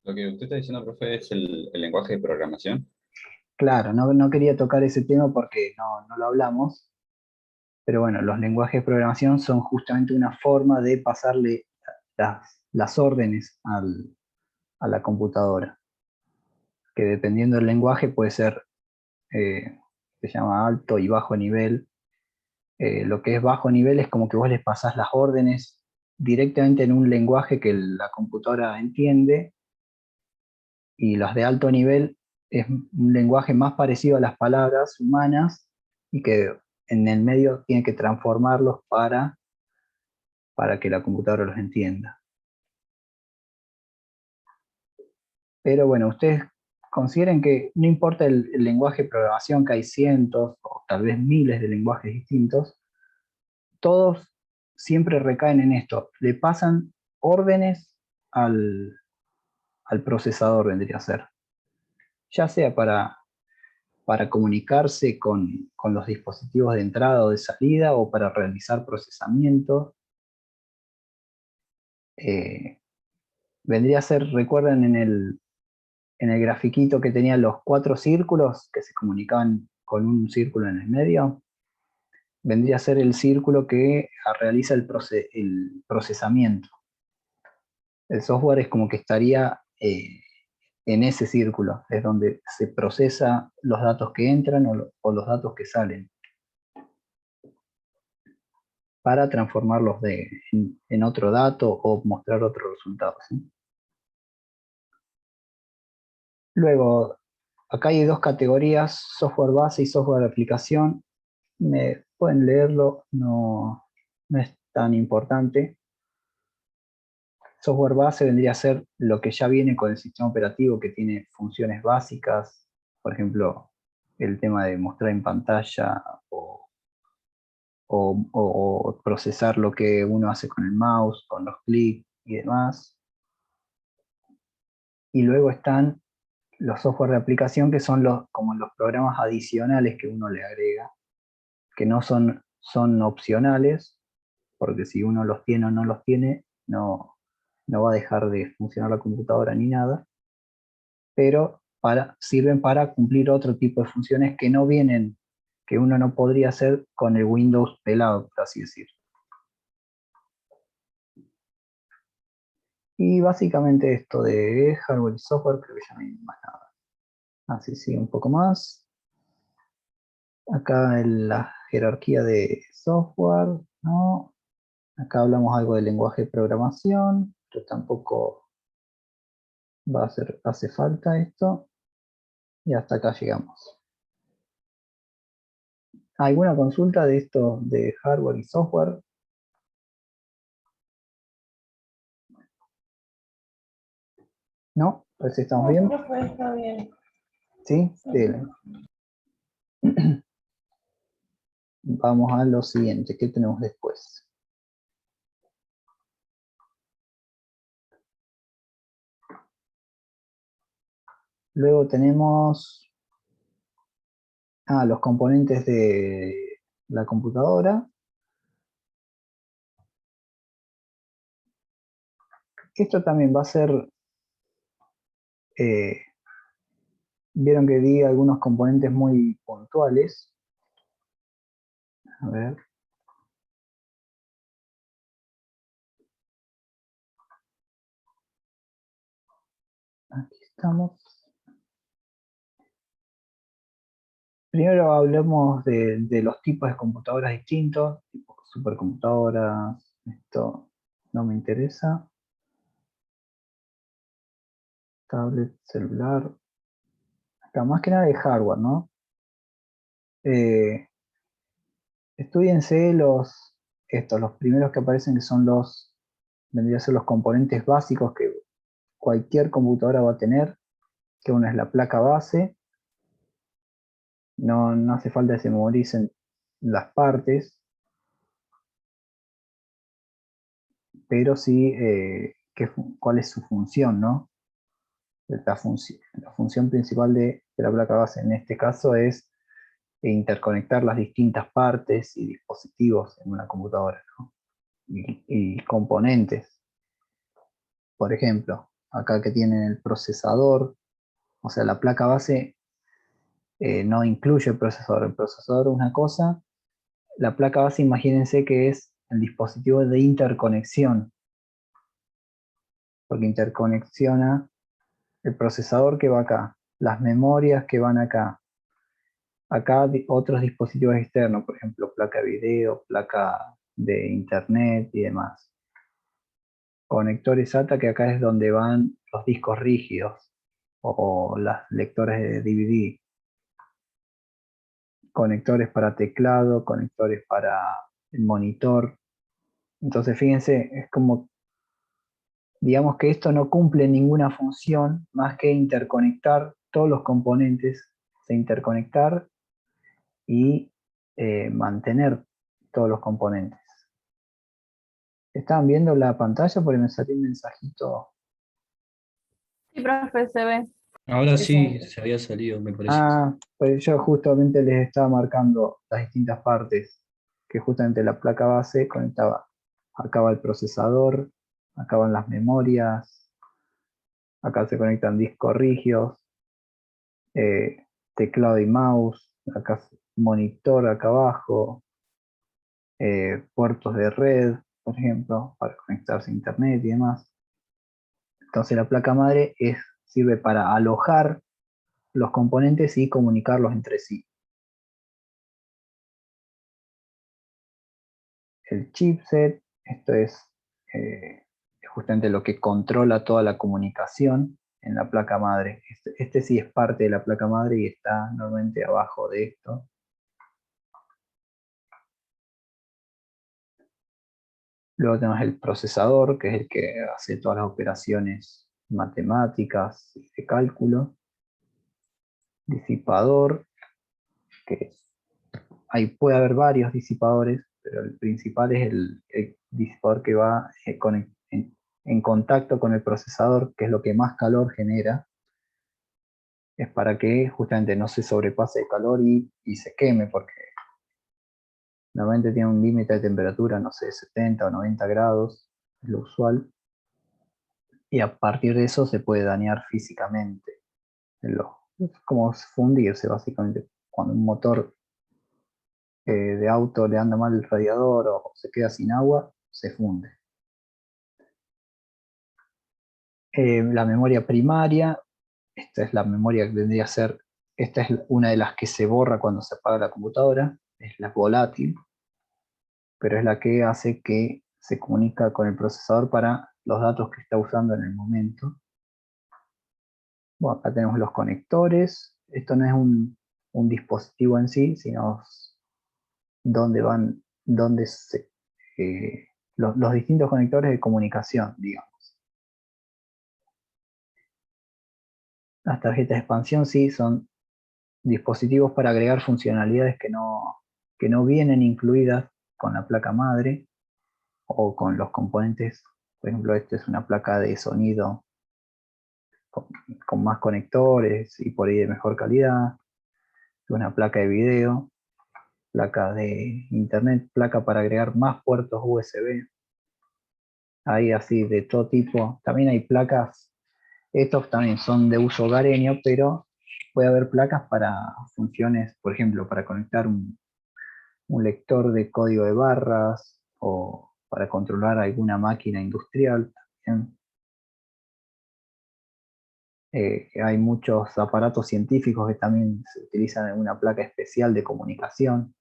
Lo que usted está diciendo, profe, es el lenguaje de programación. Claro, no quería tocar ese tema porque no lo hablamos, pero bueno, los lenguajes de programación son justamente una forma de pasarle las órdenes a la computadora, que dependiendo del lenguaje puede ser, se llama alto y bajo nivel. Lo que es bajo nivel es como que vos les pasás las órdenes directamente en un lenguaje que la computadora entiende, y los de alto nivel es un lenguaje más parecido a las palabras humanas y que en el medio tiene que transformarlos para que la computadora los entienda. Pero bueno, ustedes consideren que no importa el lenguaje de programación, que hay cientos o tal vez miles de lenguajes distintos, todos siempre recaen en esto, le pasan órdenes al procesador, vendría a ser. Ya sea para comunicarse con los dispositivos de entrada o de salida, o para realizar procesamiento. Vendría a ser, recuerdan en el grafiquito que tenía los 4 círculos que se comunicaban con un círculo en el medio, vendría a ser el círculo que realiza el procesamiento. El software es como que estaría en ese círculo, es donde se procesa los datos que entran o los datos que salen, para transformarlos en otro dato o mostrar otro resultado, ¿sí? Luego, acá hay 2 categorías, software base y software de aplicación. Pueden leerlo, no es tan importante. Software base vendría a ser lo que ya viene con el sistema operativo, que tiene funciones básicas, por ejemplo, el tema de mostrar en pantalla o procesar lo que uno hace con el mouse, con los clics y demás. Y luego están los software de aplicación, que son como los programas adicionales que uno le agrega, que no son opcionales, porque si uno los tiene o no los tiene, no no va a dejar de funcionar la computadora ni nada, pero sirven para cumplir otro tipo de funciones que no vienen, que uno no podría hacer con el Windows pelado, por así decirlo. Y básicamente esto de hardware y software, creo que ya no hay más nada. Así sigue un poco más. Acá en la jerarquía de software, ¿no? Acá hablamos algo del lenguaje de programación, pero tampoco hace falta esto. Y hasta acá llegamos. ¿Alguna consulta de esto de hardware y software? ¿No? Pues estamos bien. Profe, está bien. ¿Sí? Bien. Vamos a lo siguiente. ¿Qué tenemos después? Luego tenemos los componentes de la computadora. Esto también va a ser, vieron que di algunos componentes muy puntuales. A ver. Aquí estamos. Primero hablemos de los tipos de computadoras distintos, tipo supercomputadoras. Esto no me interesa. Tablet, celular. Acá más que nada de hardware, ¿no? Estúdiense los primeros que aparecen, que son vendría a ser los componentes básicos que cualquier computadora va a tener, que una es la placa base. No hace falta que se memoricen las partes, pero sí cuál es su función, ¿no? La función principal de la placa base en este caso es interconectar las distintas partes y dispositivos en una computadora, ¿no? Y componentes. Por ejemplo, acá que tienen el procesador, o sea, la placa base no incluye el procesador es una cosa, la placa base imagínense que es el dispositivo de interconexión, porque interconexiona el procesador que va acá, las memorias que van acá, otros dispositivos externos, por ejemplo, placa de video, placa de internet y demás. Conectores SATA, que acá es donde van los discos rígidos o las lectores de DVD. Conectores para teclado, conectores para el monitor. Entonces, fíjense, es como, digamos que esto no cumple ninguna función más que interconectar todos los componentes, interconectar y mantener todos los componentes. ¿Estaban viendo la pantalla? Porque me salió un mensajito. Sí, profe, se ve. Ahora sí se había salido, me parece. Pues yo justamente les estaba marcando las distintas partes, que justamente la placa base conectaba, acá va el procesador, acá van las memorias, acá se conectan discos rígidos, teclado y mouse, acá monitor acá abajo, puertos de red, por ejemplo, para conectarse a internet y demás. Entonces la placa madre sirve para alojar los componentes y comunicarlos entre sí. El chipset, esto es justamente lo que controla toda la comunicación en la placa madre. Este sí es parte de la placa madre y está normalmente abajo de esto. Luego tenemos el procesador, que es el que hace todas las operaciones matemáticas y de cálculo. Disipador, que ahí puede haber varios disipadores, pero el principal es el disipador que va en contacto con el procesador, que es lo que más calor genera. Es para que justamente no se sobrepase el calor y se queme, porque normalmente tiene un límite de temperatura, no sé, 70 o 90 grados, es lo usual. y a partir de eso se puede dañar físicamente. Es como fundirse básicamente. Cuando un motor de auto le anda mal el radiador o se queda sin agua, se funde. La memoria primaria, esta es la memoria que vendría a ser, esta es una de las que se borra cuando se apaga la computadora, es la volátil, pero es la que hace que se comunica con el procesador para los datos que está usando en el momento. Bueno, acá tenemos los conectores. Esto no es un dispositivo en sí, sino dónde van, los distintos conectores de comunicación, digamos. Las tarjetas de expansión sí son dispositivos para agregar funcionalidades que no vienen incluidas con la placa madre o con los componentes. Por ejemplo, esta es una placa de sonido con más conectores y por ahí de mejor calidad. Una placa de video, placa de internet, placa para agregar más puertos USB. Hay así de todo tipo. También hay placas, estos también son de uso hogareño, pero puede haber placas para funciones, por ejemplo, para conectar un lector de código de barras o para controlar alguna máquina industrial también. Hay muchos aparatos científicos que también se utilizan en una placa especial de comunicación.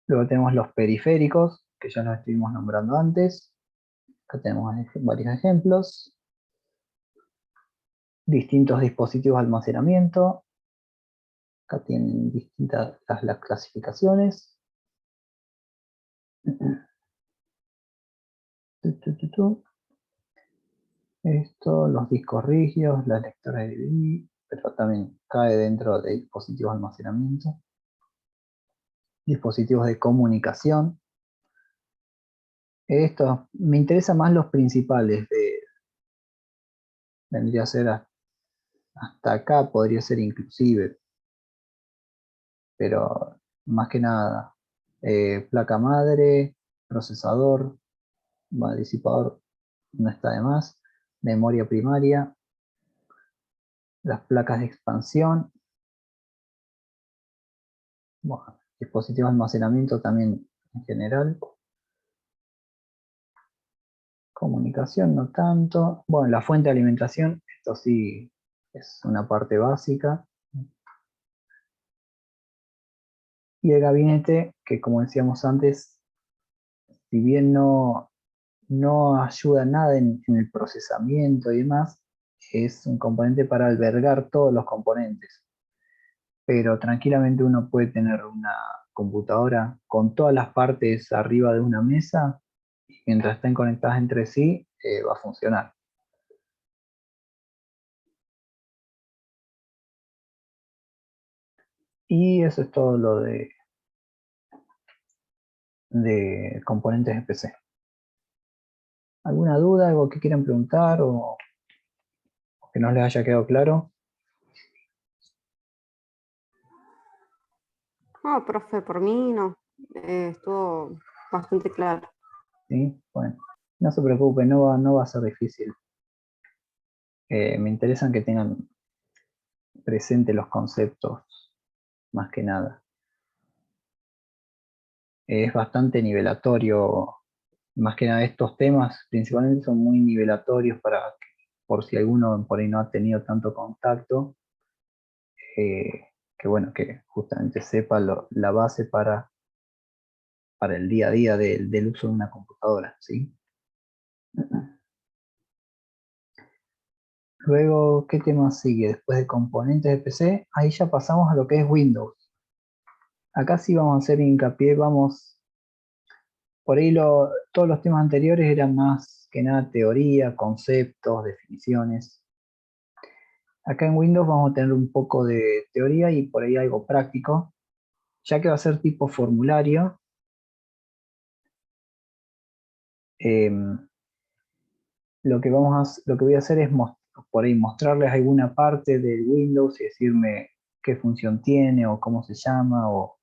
Luego tenemos los periféricos, que ya los estuvimos nombrando antes. Acá tenemos varios ejemplos. Distintos dispositivos de almacenamiento. Acá tienen distintas las clasificaciones. Esto, los discos rígidos, las lectoras de DVD, pero también cae dentro de dispositivos de almacenamiento. Dispositivos de comunicación. Estos, me interesan más los principales. Vendría a ser hasta acá, podría ser inclusive. Pero más que nada, placa madre, procesador, disipador, no está de más, memoria primaria, las placas de expansión, bueno, dispositivos de almacenamiento también en general, comunicación no tanto, bueno, la fuente de alimentación, esto sí es una parte básica, y el gabinete, que como decíamos antes, si bien no ayuda nada en el procesamiento y demás, es un componente para albergar todos los componentes. Pero tranquilamente uno puede tener una computadora con todas las partes arriba de una mesa y mientras estén conectadas entre sí, va a funcionar. Y eso es todo lo de componentes de PC. ¿Alguna duda, algo que quieran preguntar o que no les haya quedado claro? No, profe, por mí no. Estuvo bastante claro. ¿Sí? Bueno, no se preocupen, no va a ser difícil. Me interesan que tengan presente los conceptos, más que nada. Es bastante nivelatorio, más que nada estos temas principalmente son muy nivelatorios por si alguno por ahí no ha tenido tanto contacto, que bueno, que justamente sepa la base para el día a día del uso de una computadora, ¿sí? Luego, ¿qué tema sigue? Después de componentes de PC, ahí ya pasamos a lo que es Windows. Acá sí vamos a hacer hincapié, por ahí todos los temas anteriores eran más que nada teoría, conceptos, definiciones. Acá en Windows vamos a tener un poco de teoría y por ahí algo práctico, ya que va a ser tipo formulario. Lo que voy a hacer es por ahí mostrarles alguna parte del Windows y decirme qué función tiene o cómo se llama o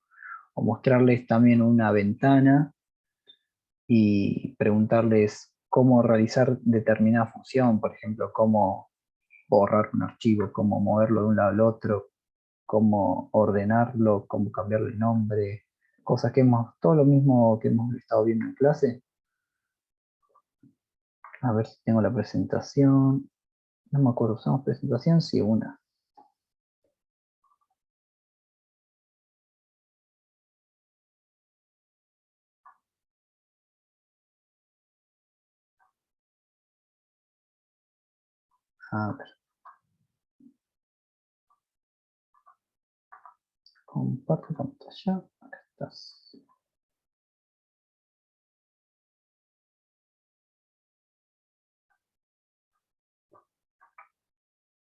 mostrarles también una ventana y preguntarles cómo realizar determinada función, por ejemplo, cómo borrar un archivo, cómo moverlo de un lado al otro, cómo ordenarlo, cómo cambiarle el nombre, cosas que todo lo mismo que hemos estado viendo en clase. A ver si tengo la presentación. No me acuerdo, ¿usamos presentación? Sí, una. A ver. Comparto pantalla. Acá estás.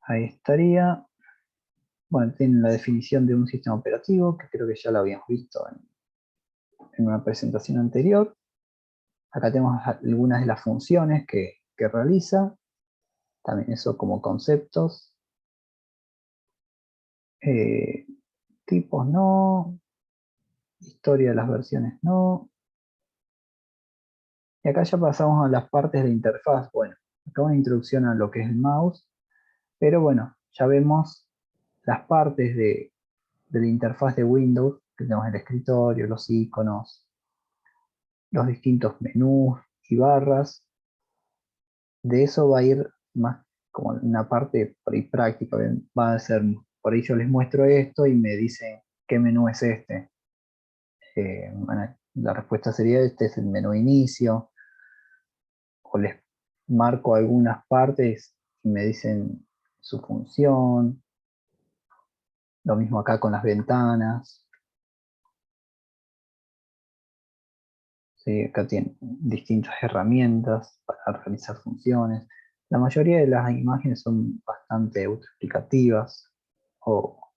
Ahí estaría. Bueno, tienen la definición de un sistema operativo, que creo que ya lo habíamos visto en una presentación anterior. Acá tenemos algunas de las funciones que realiza. También eso como conceptos. Tipos no. Historia de las versiones no. Y acá ya pasamos a las partes de interfaz. Bueno, acá una introducción a lo que es el mouse. Pero bueno, ya vemos las partes de la interfaz de Windows, que tenemos el escritorio, los iconos, los distintos menús y barras. De eso va a ir más como una parte por ahí práctica. Va a ser, por ahí yo les muestro esto y me dicen qué menú es este. Bueno, la respuesta sería este es el menú inicio. O les marco algunas partes y me dicen su función. Lo mismo acá con las ventanas. ¿Sí? Acá tienen distintas herramientas para realizar funciones. La mayoría de las imágenes son bastante autoexplicativas o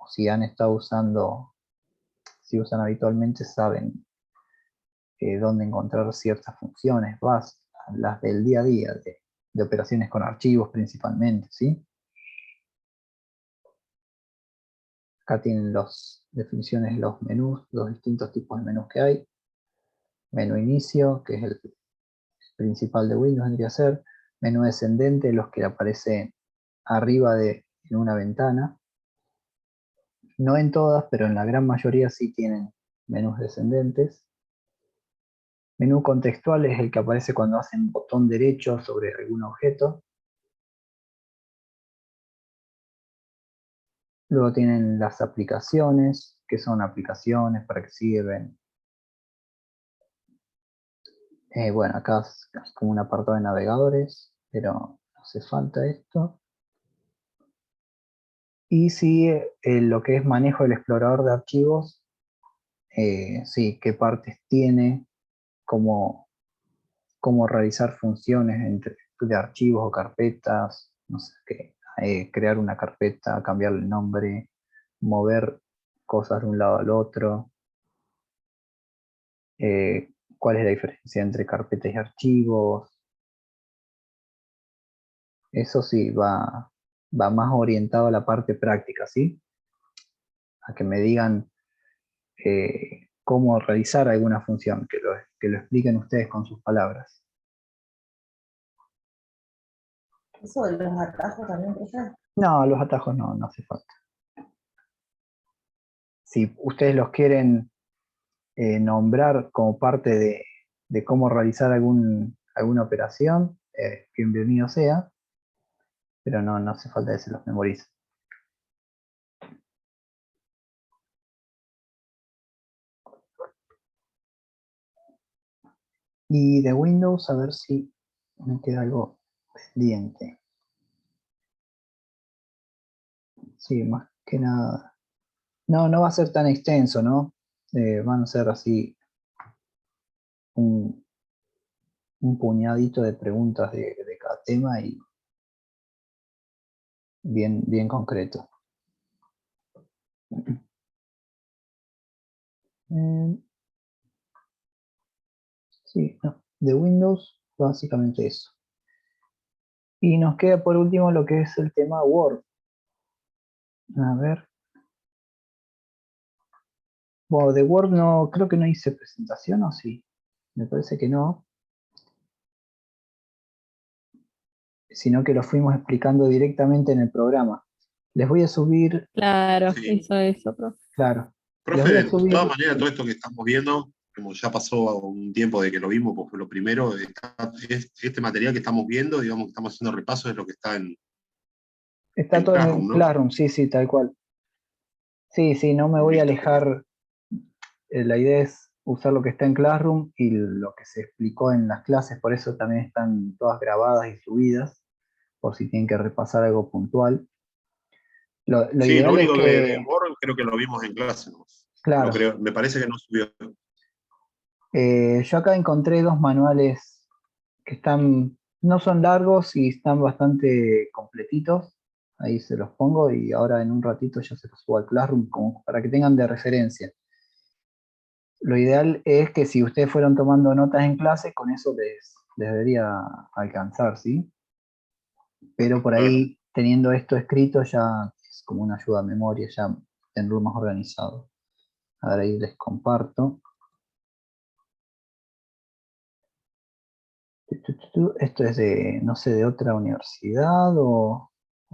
si han estado usando, si usan habitualmente saben dónde encontrar ciertas funciones básicas, las del día a día, de operaciones con archivos principalmente, ¿sí? Acá tienen las definiciones de los menús, los distintos tipos de menús que hay. Menú inicio, que es el principal de Windows, vendría a ser. Menú descendente, los que aparecen arriba en una ventana. No en todas, pero en la gran mayoría sí tienen menús descendentes. Menú contextual es el que aparece cuando hacen botón derecho sobre algún objeto. Luego tienen las aplicaciones, que son aplicaciones, para qué sirven. Bueno, acá es como un apartado de navegadores, pero no hace falta esto. Y sí, lo que es manejo del explorador de archivos, sí, qué partes tiene, cómo realizar funciones de archivos o carpetas, no sé qué, crear una carpeta, cambiarle el nombre, mover cosas de un lado al otro, cuál es la diferencia entre carpetas y archivos. Eso sí, va más orientado a la parte práctica, ¿sí? A que me digan cómo realizar alguna función, que lo expliquen ustedes con sus palabras. ¿Eso de los atajos también, profe? No, los atajos no hace falta. Si ustedes los quieren nombrar como parte de cómo realizar alguna operación, bienvenido sea, pero no hace falta que se los memoricen. Y de Windows, a ver si me queda algo pendiente. Sí, más que nada. No va a ser tan extenso, ¿no? Van a ser así un puñadito de preguntas de cada tema y bien concreto. Sí, no, de Windows, básicamente eso. Y nos queda por último lo que es el tema Word. A ver. Bueno, de Word no, creo que no hice presentación, ¿o sí? Me parece que no, sino que lo fuimos explicando directamente en el programa. Les voy a subir, Claro, Sí. hizo eso, profe. claro, les Profe, voy a de subir, todas maneras, todo esto que estamos viendo, como ya pasó un tiempo de que lo vimos, pues fue lo primero, este material que estamos viendo, digamos que estamos haciendo repaso de lo que está está en todo en Classroom, el ¿no? Classroom, sí, sí, tal cual. Sí, sí, no me voy a Listo, alejar. La idea es usar lo que está en Classroom y lo que se explicó en las clases, por eso también están todas grabadas y subidas, por si tienen que repasar algo puntual. Lo Sí, lo ideal es único que de que, Word creo que lo vimos en clase, ¿no? No claro, creo, me parece que no subió. yo acá encontré dos manuales que están, no son largos y están bastante completitos. Ahí se los pongo y ahora en un ratito ya se los subo al Classroom como para que tengan de referencia. Lo ideal es que si ustedes fueron tomando notas en clase, con eso les debería alcanzar, ¿sí? Pero por Claro. ahí, teniendo esto escrito, ya es como una ayuda a memoria, ya tenerlo más organizado. Ahora ahí les comparto. Esto es de, no sé, de otra universidad o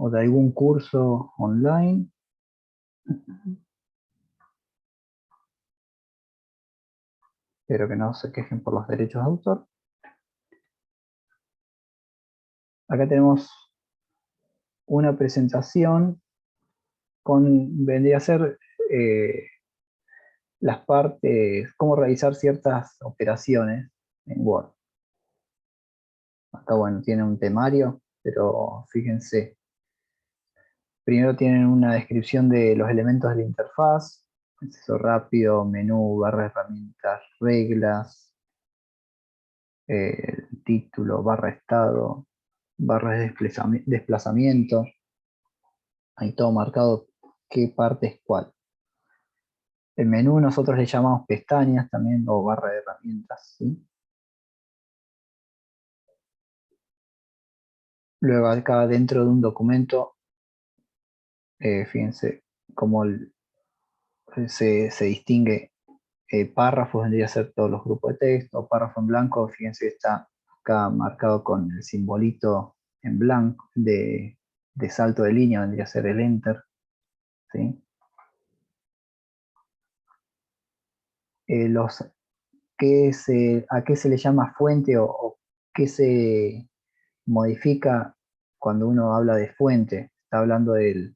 de algún curso online. Espero que no se quejen por los derechos de autor. Acá tenemos una presentación vendría a ser las partes, cómo realizar ciertas operaciones en Word. Acá, bueno, tiene un temario, pero fíjense. Primero tienen una descripción de los elementos de la interfaz, acceso rápido, menú, barra de herramientas, reglas, el título, barra estado, barra de desplazamiento. Hay todo marcado qué parte es cuál. El menú nosotros le llamamos pestañas también o barra de herramientas, ¿sí? Luego acá dentro de un documento, fíjense cómo se distingue párrafos, vendría a ser todos los grupos de texto, párrafo en blanco, fíjense que está acá marcado con el simbolito en blanco de salto de línea, vendría a ser el enter, ¿sí? ¿A qué se le llama fuente o qué se modifica cuando uno habla de fuente? Está hablando de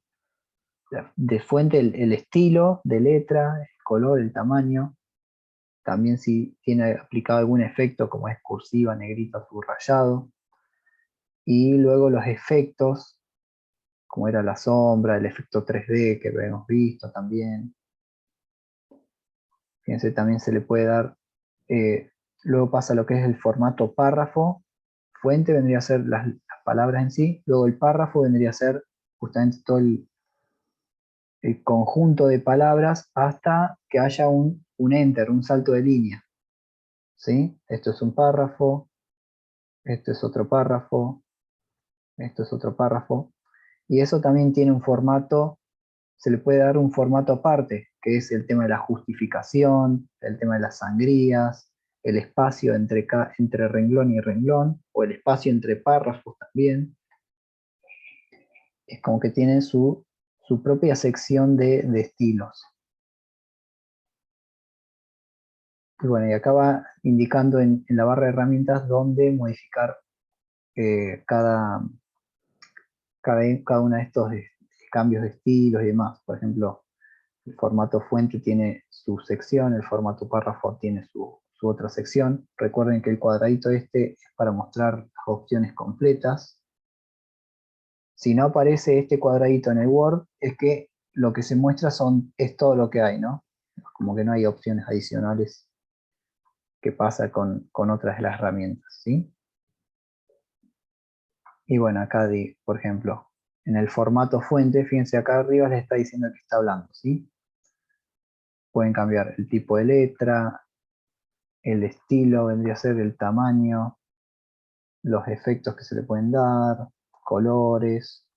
fuente el estilo de letra, el color, el tamaño. También si tiene aplicado algún efecto como es cursiva, negrito, subrayado. Y luego los efectos, como era la sombra, el efecto 3D que lo hemos visto también. Fíjense, también se le puede dar, luego pasa lo que es el formato párrafo. Fuente vendría a ser las palabras en sí, luego el párrafo vendría a ser justamente todo el conjunto de palabras hasta que haya un enter, un salto de línea. ¿Sí? Esto es un párrafo, esto es otro párrafo, esto es otro párrafo. Y eso también tiene un formato, se le puede dar un formato aparte, que es el tema de la justificación, el tema de las sangrías, el espacio entre renglón y renglón, o el espacio entre párrafos también. Es como que tiene su propia sección de estilos. Y bueno, y acá va indicando en la barra de herramientas dónde modificar cada uno de estos cambios de estilos y demás. Por ejemplo, el formato fuente tiene su sección, el formato párrafo tiene su otra sección. Recuerden que el cuadradito este es para mostrar las opciones completas. Si no aparece este cuadradito en el Word, es que lo que se muestra es todo lo que hay, ¿no? Como que no hay opciones adicionales que pasa con otras de las herramientas, ¿sí? Y bueno, acá, por ejemplo, en el formato fuente, fíjense acá arriba les está diciendo que está hablando, ¿sí? Pueden cambiar el tipo de letra, el estilo, vendría a ser el tamaño, los efectos que se le pueden dar, colores.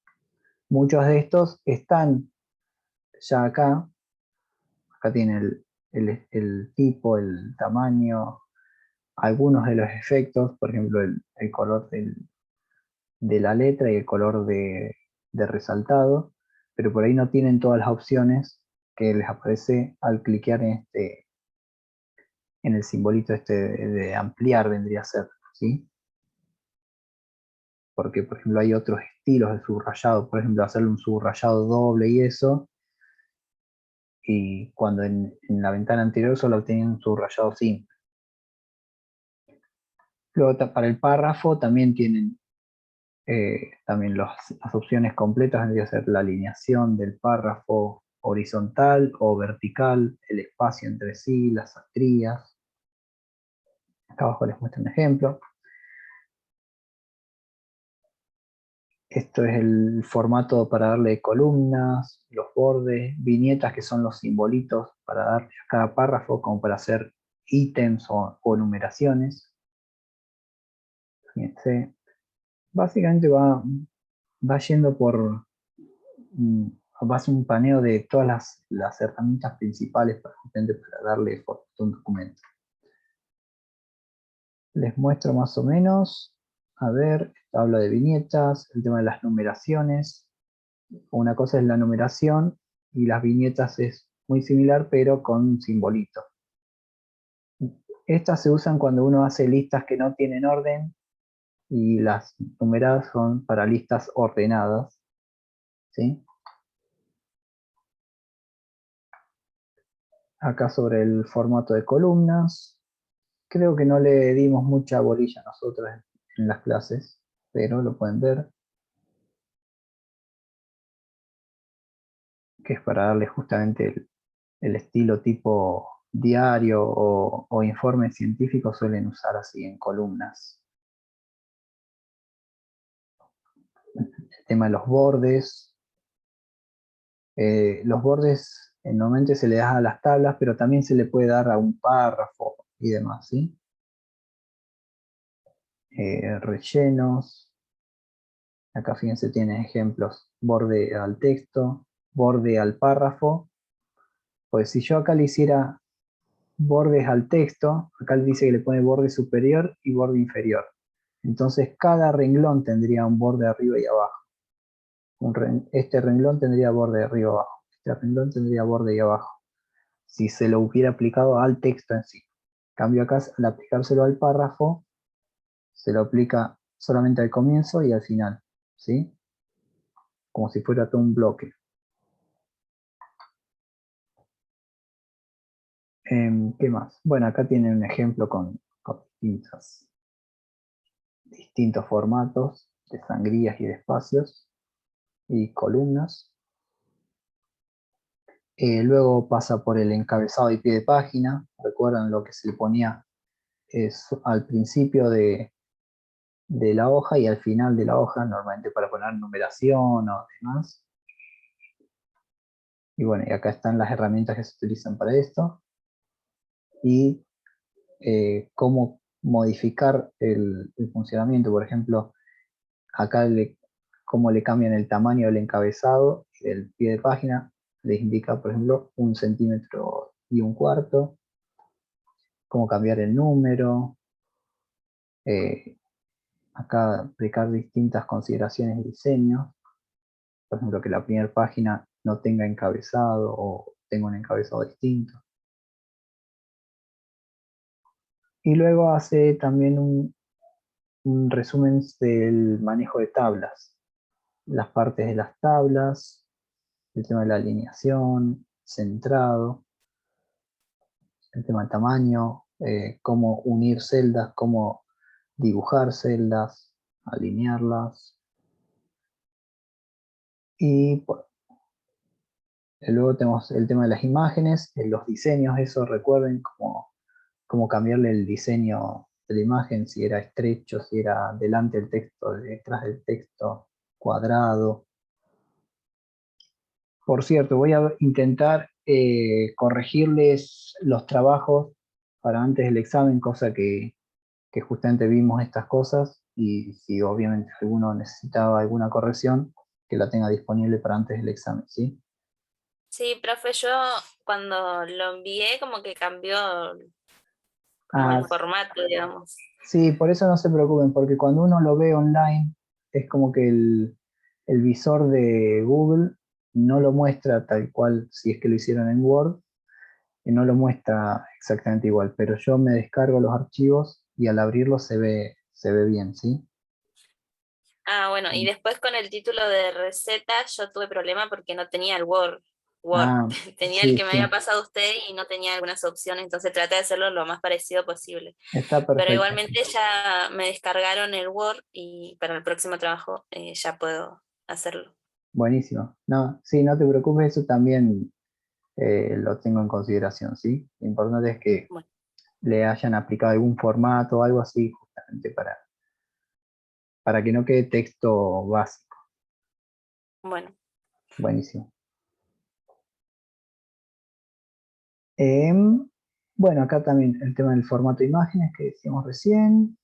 Muchos de estos están ya acá. Acá tiene el tipo, el tamaño, algunos de los efectos, por ejemplo, el color de la letra y el color de resaltado, pero por ahí no tienen todas las opciones que les aparece al cliquear en el simbolito de ampliar, vendría a ser, ¿sí? Porque, por ejemplo, hay otros estilos de subrayado, por ejemplo, hacerle un subrayado doble y eso, y cuando en la ventana anterior solo tenían un subrayado simple. Luego, para el párrafo también tienen también las opciones completas, vendría a ser la alineación del párrafo horizontal o vertical, el espacio entre sí, las estrías. Acá abajo les muestro un ejemplo. Esto es el formato para darle columnas, los bordes, viñetas, que son los simbolitos para darle a cada párrafo, como para hacer ítems o numeraciones. Fíjense, básicamente va yendo por, va a hacer un paneo de todas las herramientas principales para darle forma a un documento. Les muestro más o menos, a ver, habla de viñetas, el tema de las numeraciones. Una cosa es la numeración y las viñetas es muy similar, pero con un simbolito. Estas se usan cuando uno hace listas que no tienen orden y las numeradas son para listas ordenadas, ¿sí? Acá sobre el formato de columnas, creo que no le dimos mucha bolilla nosotros en las clases, pero lo pueden ver, que es para darle justamente el estilo tipo diario o informe científico, suelen usar así en columnas. El tema de los bordes. Los bordes normalmente se le da a las tablas, pero también se le puede dar a un párrafo y demás, ¿sí? Rellenos. Acá fíjense, tienen ejemplos. Borde al texto, borde al párrafo. Pues si yo acá le hiciera bordes al texto, acá le dice que le pone borde superior y borde inferior. Entonces cada renglón tendría un borde arriba y abajo. Este renglón tendría borde arriba y abajo. Este renglón tendría borde y abajo. Si se lo hubiera aplicado al texto en sí. En cambio acá, al aplicárselo al párrafo, se lo aplica solamente al comienzo y al final, ¿sí? Como si fuera todo un bloque. ¿Qué más? Bueno, acá tienen un ejemplo con distintos formatos de sangrías y de espacios y columnas. Luego pasa por el encabezado y pie de página. Recuerdan lo que se le ponía al principio de la hoja y al final de la hoja, normalmente para poner numeración o demás. Y bueno, y acá están las herramientas que se utilizan para esto. Y cómo modificar el funcionamiento. Por ejemplo, acá cómo le cambian el tamaño del encabezado y del pie de página. Les indica, por ejemplo, 1,25 centímetros. Cómo cambiar el número. Acá aplicar distintas consideraciones de diseño. Por ejemplo, que la primera página no tenga encabezado o tenga un encabezado distinto. Y luego hace también un resumen del manejo de tablas. Las partes de las tablas, el tema de la alineación, centrado, el tema del tamaño, cómo unir celdas, cómo dibujar celdas, alinearlas. Y luego tenemos el tema de las imágenes, los diseños, eso recuerden cómo cambiarle el diseño de la imagen, si era estrecho, si era delante del texto, detrás del texto, cuadrado. Por cierto, voy a intentar corregirles los trabajos para antes del examen, cosa que justamente vimos estas cosas, y si obviamente alguno necesitaba alguna corrección, que la tenga disponible para antes del examen, ¿sí? Sí, profe, yo cuando lo envié como que cambió como Ah, el formato, digamos. sí, por eso no se preocupen, porque cuando uno lo ve online, es como que el visor de Google no lo muestra tal cual, si es que lo hicieron en Word, y no lo muestra exactamente igual, pero yo me descargo los archivos y al abrirlos se ve bien, ¿sí? Ah, bueno, y después con el título de receta yo tuve problema porque no tenía el Word. Ah, Tenía el sí, que me había sí, pasado usted y no tenía algunas opciones, entonces traté de hacerlo lo más parecido posible. está Pero perfecto. igualmente ya me descargaron el Word y para el próximo trabajo ya puedo hacerlo. Buenísimo. No, sí, no te preocupes, eso también lo tengo en consideración, ¿sí? Lo importante es que Bueno, le hayan aplicado algún formato o algo así, justamente para que no quede texto básico. bueno. Buenísimo. Em, bueno, acá también el tema del formato de imágenes que decíamos recién.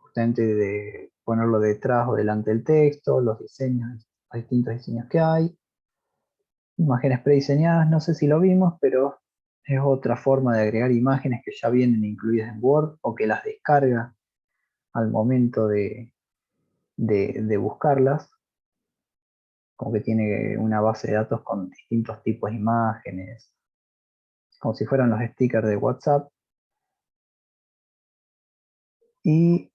Justamente de ponerlo detrás o delante del texto, los diseños, los distintos diseños que hay. Imágenes prediseñadas, no sé si lo vimos, pero es otra forma de agregar imágenes que ya vienen incluidas en Word o que las descarga al momento de buscarlas, como que tiene una base de datos con distintos tipos de imágenes, como si fueran los stickers de WhatsApp. Y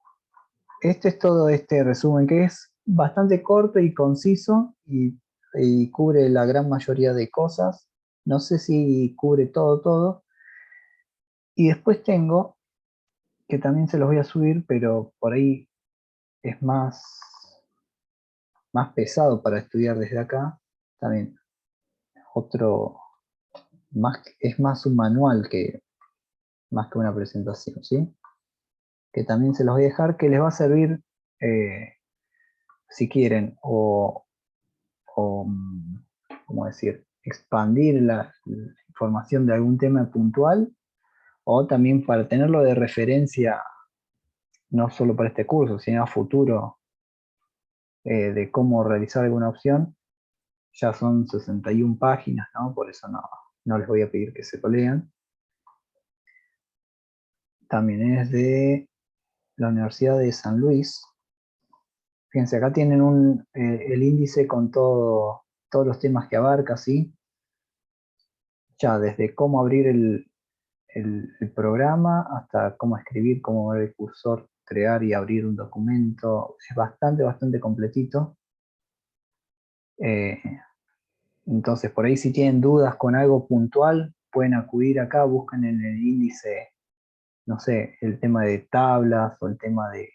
este es todo este resumen que es bastante corto y conciso y cubre la gran mayoría de cosas. No sé si cubre todo. Y después tengo, que también se los voy a subir, pero por ahí es más pesado para estudiar desde acá. También otro, es más un manual que más que una presentación, ¿sí? Que también se los voy a dejar, que les va a servir si quieren, ¿cómo decir? Expandir la información de algún tema puntual, o también para tenerlo de referencia, no solo para este curso, sino a futuro, de cómo realizar alguna opción. Ya son 61 páginas, ¿no? Por eso no les voy a pedir que se lo lean. También es de la Universidad de San Luis. Fíjense, acá tienen el índice con todos los temas que abarca, ¿sí? Ya desde cómo abrir el programa hasta cómo escribir, cómo mover el cursor, crear y abrir un documento. Es bastante completito. Entonces, por ahí si tienen dudas con algo puntual, pueden acudir acá, buscan en el índice, no sé, el tema de tablas o el tema de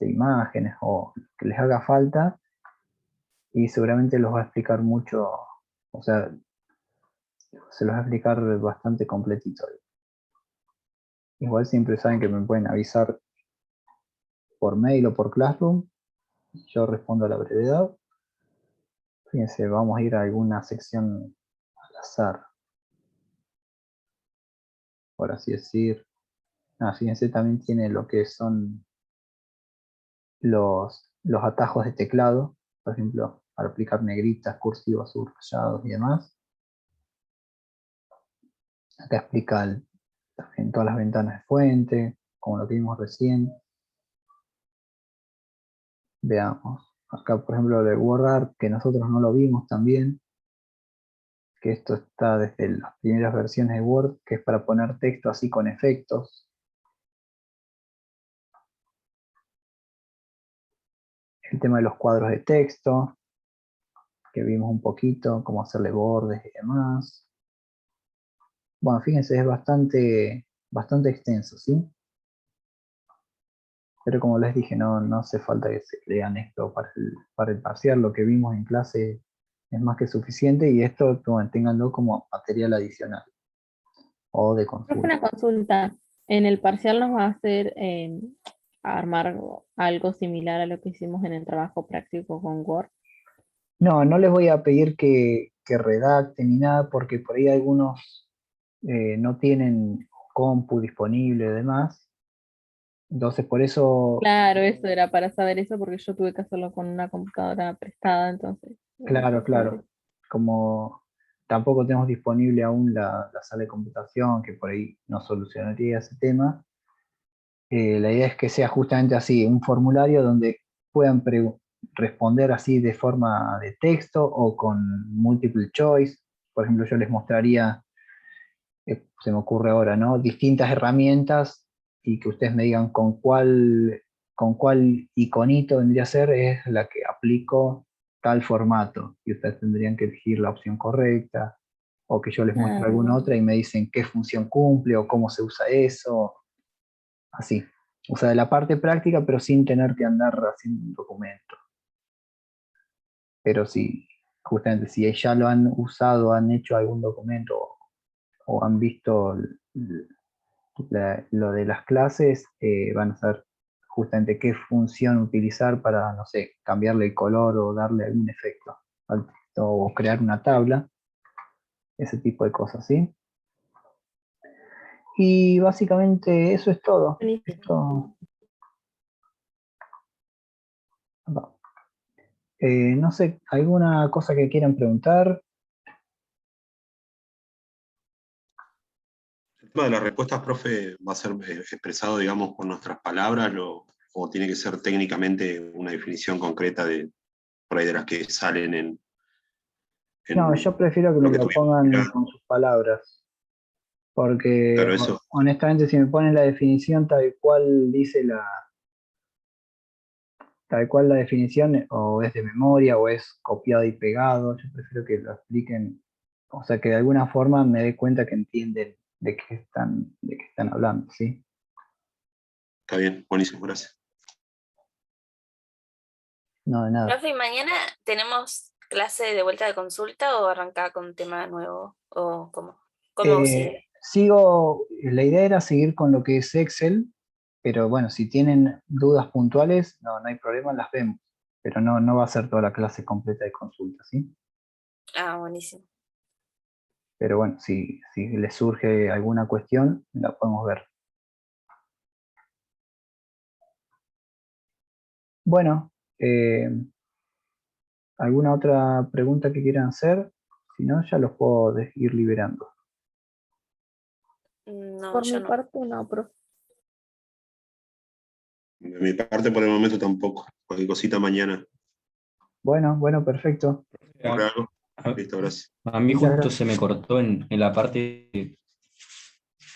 imágenes o lo que les haga falta, y seguramente los va a explicar mucho, o sea, se los va a explicar bastante completito. Igual siempre saben que me pueden avisar por mail o por Classroom, yo respondo a la brevedad. Fíjense, vamos a ir a alguna sección al azar, por así decir. Fíjense, también tiene lo que son los atajos de teclado, por ejemplo, para aplicar negritas, cursivos, subrayados y demás. Acá explica también todas las ventanas de fuente, como lo que vimos recién. Veamos. Acá, por ejemplo, lo de WordArt, que nosotros no lo vimos también, que esto está desde las primeras versiones de Word, que es para poner texto así con efectos. El tema de los cuadros de texto, que vimos un poquito, cómo hacerle bordes y demás. Bueno, fíjense, es bastante extenso, ¿sí? Pero como les dije, no hace falta que se lean esto para el parcial. Lo que vimos en clase es más que suficiente, y esto ténganlo como material adicional o de Profe, consulta. una consulta. En el parcial nos va a hacer armar algo similar a lo que hicimos en el trabajo práctico con Word. No les voy a pedir que redacten ni nada, porque por ahí algunos no tienen compu disponible y demás. Entonces, por eso, Claro, eso era para saber eso, porque yo tuve que hacerlo con una computadora prestada, entonces. claro, Por saber eso. como tampoco tenemos disponible aún la sala de computación, que por ahí nos solucionaría ese tema. La idea es que sea justamente así, un formulario donde puedan responder así de forma de texto o con multiple choice. Por ejemplo, yo les mostraría, se me ocurre ahora, ¿no? Distintas herramientas y que ustedes me digan con cuál iconito vendría a ser es la que aplico tal formato. Y ustedes tendrían que elegir la opción correcta, o que yo les muestre alguna otra y me dicen qué función cumple o cómo se usa eso. Así. O sea, de la parte práctica, pero sin tener que andar haciendo un documento. Pero sí, justamente, si ya lo han usado, han hecho algún documento o han visto lo de las clases, van a saber justamente qué función utilizar para, no sé, cambiarle el color o darle algún efecto al texto o crear una tabla, ese tipo de cosas, ¿sí? Y básicamente eso es todo. Esto, no sé, ¿alguna cosa que quieran preguntar? El tema de las respuestas, profe, va a ser expresado, digamos, con nuestras palabras, o tiene que ser técnicamente una definición concreta por ahí de las que salen en No, yo prefiero que lo me que lo tuvimos pongan mirado. con sus palabras, porque Claro, eso. honestamente si me ponen la definición tal cual dice tal cual la definición, o es de memoria o es copiado y pegado, yo prefiero que lo expliquen, o sea, que de alguna forma me dé cuenta que entienden de qué están hablando, ¿sí? Está bien, buenísimo, gracias. No, de nada. Profe, ¿y mañana tenemos clase de vuelta de consulta o arrancaba con un tema nuevo? ¿O cómo sigue? La idea era seguir con lo que es Excel, pero bueno, si tienen dudas puntuales, no hay problema, las vemos. Pero no va a ser toda la clase completa de consulta, ¿sí? Ah, buenísimo. Pero bueno, si les surge alguna cuestión, la podemos ver. Bueno, ¿alguna otra pregunta que quieran hacer? Si no, ya los puedo ir liberando. No, Por yo mi no. parte, no, profe. De mi parte, por el momento tampoco. Cualquier cosita mañana. Bueno, perfecto. ¿Ocurre algo? A, Listo, gracias. a mí Muchas justo gracias. se me cortó en la parte de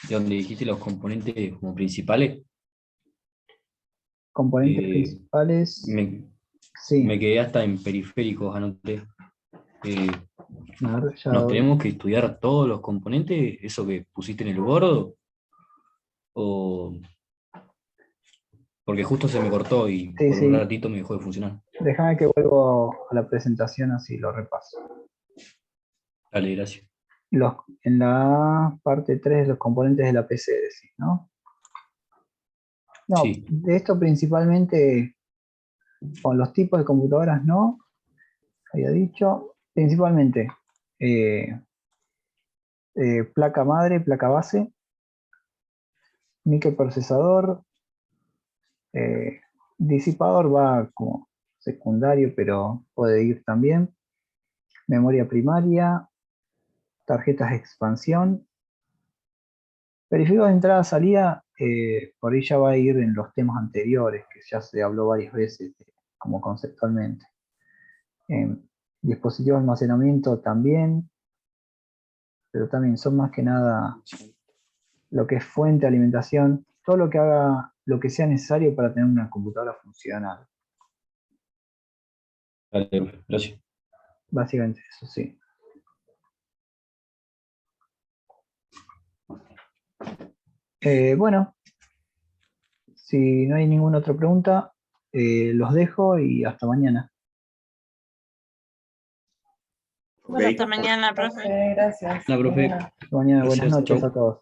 donde dijiste los componentes como principales. Componentes Eh, principales, me, sí. me quedé hasta en periféricos, anoté. Eh, A ver, ya ¿Nos doy. tenemos que estudiar todos los componentes, eso que pusiste en el bordo? O porque justo se me cortó y Sí, por un sí. ratito me dejó de funcionar. Déjame que vuelvo a la presentación así lo repaso. Dale, gracias. En la parte 3 los componentes de la PC, decís, ¿no? No, Sí, de esto principalmente, con los tipos de computadoras no, había dicho, principalmente placa madre, placa base, microprocesador, disipador va como secundario, pero puede ir también, memoria primaria, tarjetas de expansión, verificador de entrada-salida, por ahí ya va a ir en los temas anteriores, que ya se habló varias veces, como conceptualmente. Dispositivos de almacenamiento también, pero también son más que nada lo que es fuente, alimentación, todo lo que haga, lo que sea necesario para tener una computadora funcional. dale, gracias. Básicamente eso, sí. Bueno, si no hay ninguna otra pregunta, los dejo y hasta mañana. Bueno, Ok. hasta mañana, profe. Ok, gracias. Hola, profe. Mañana. Hasta mañana, buenas Gracias, noches chau. a todos.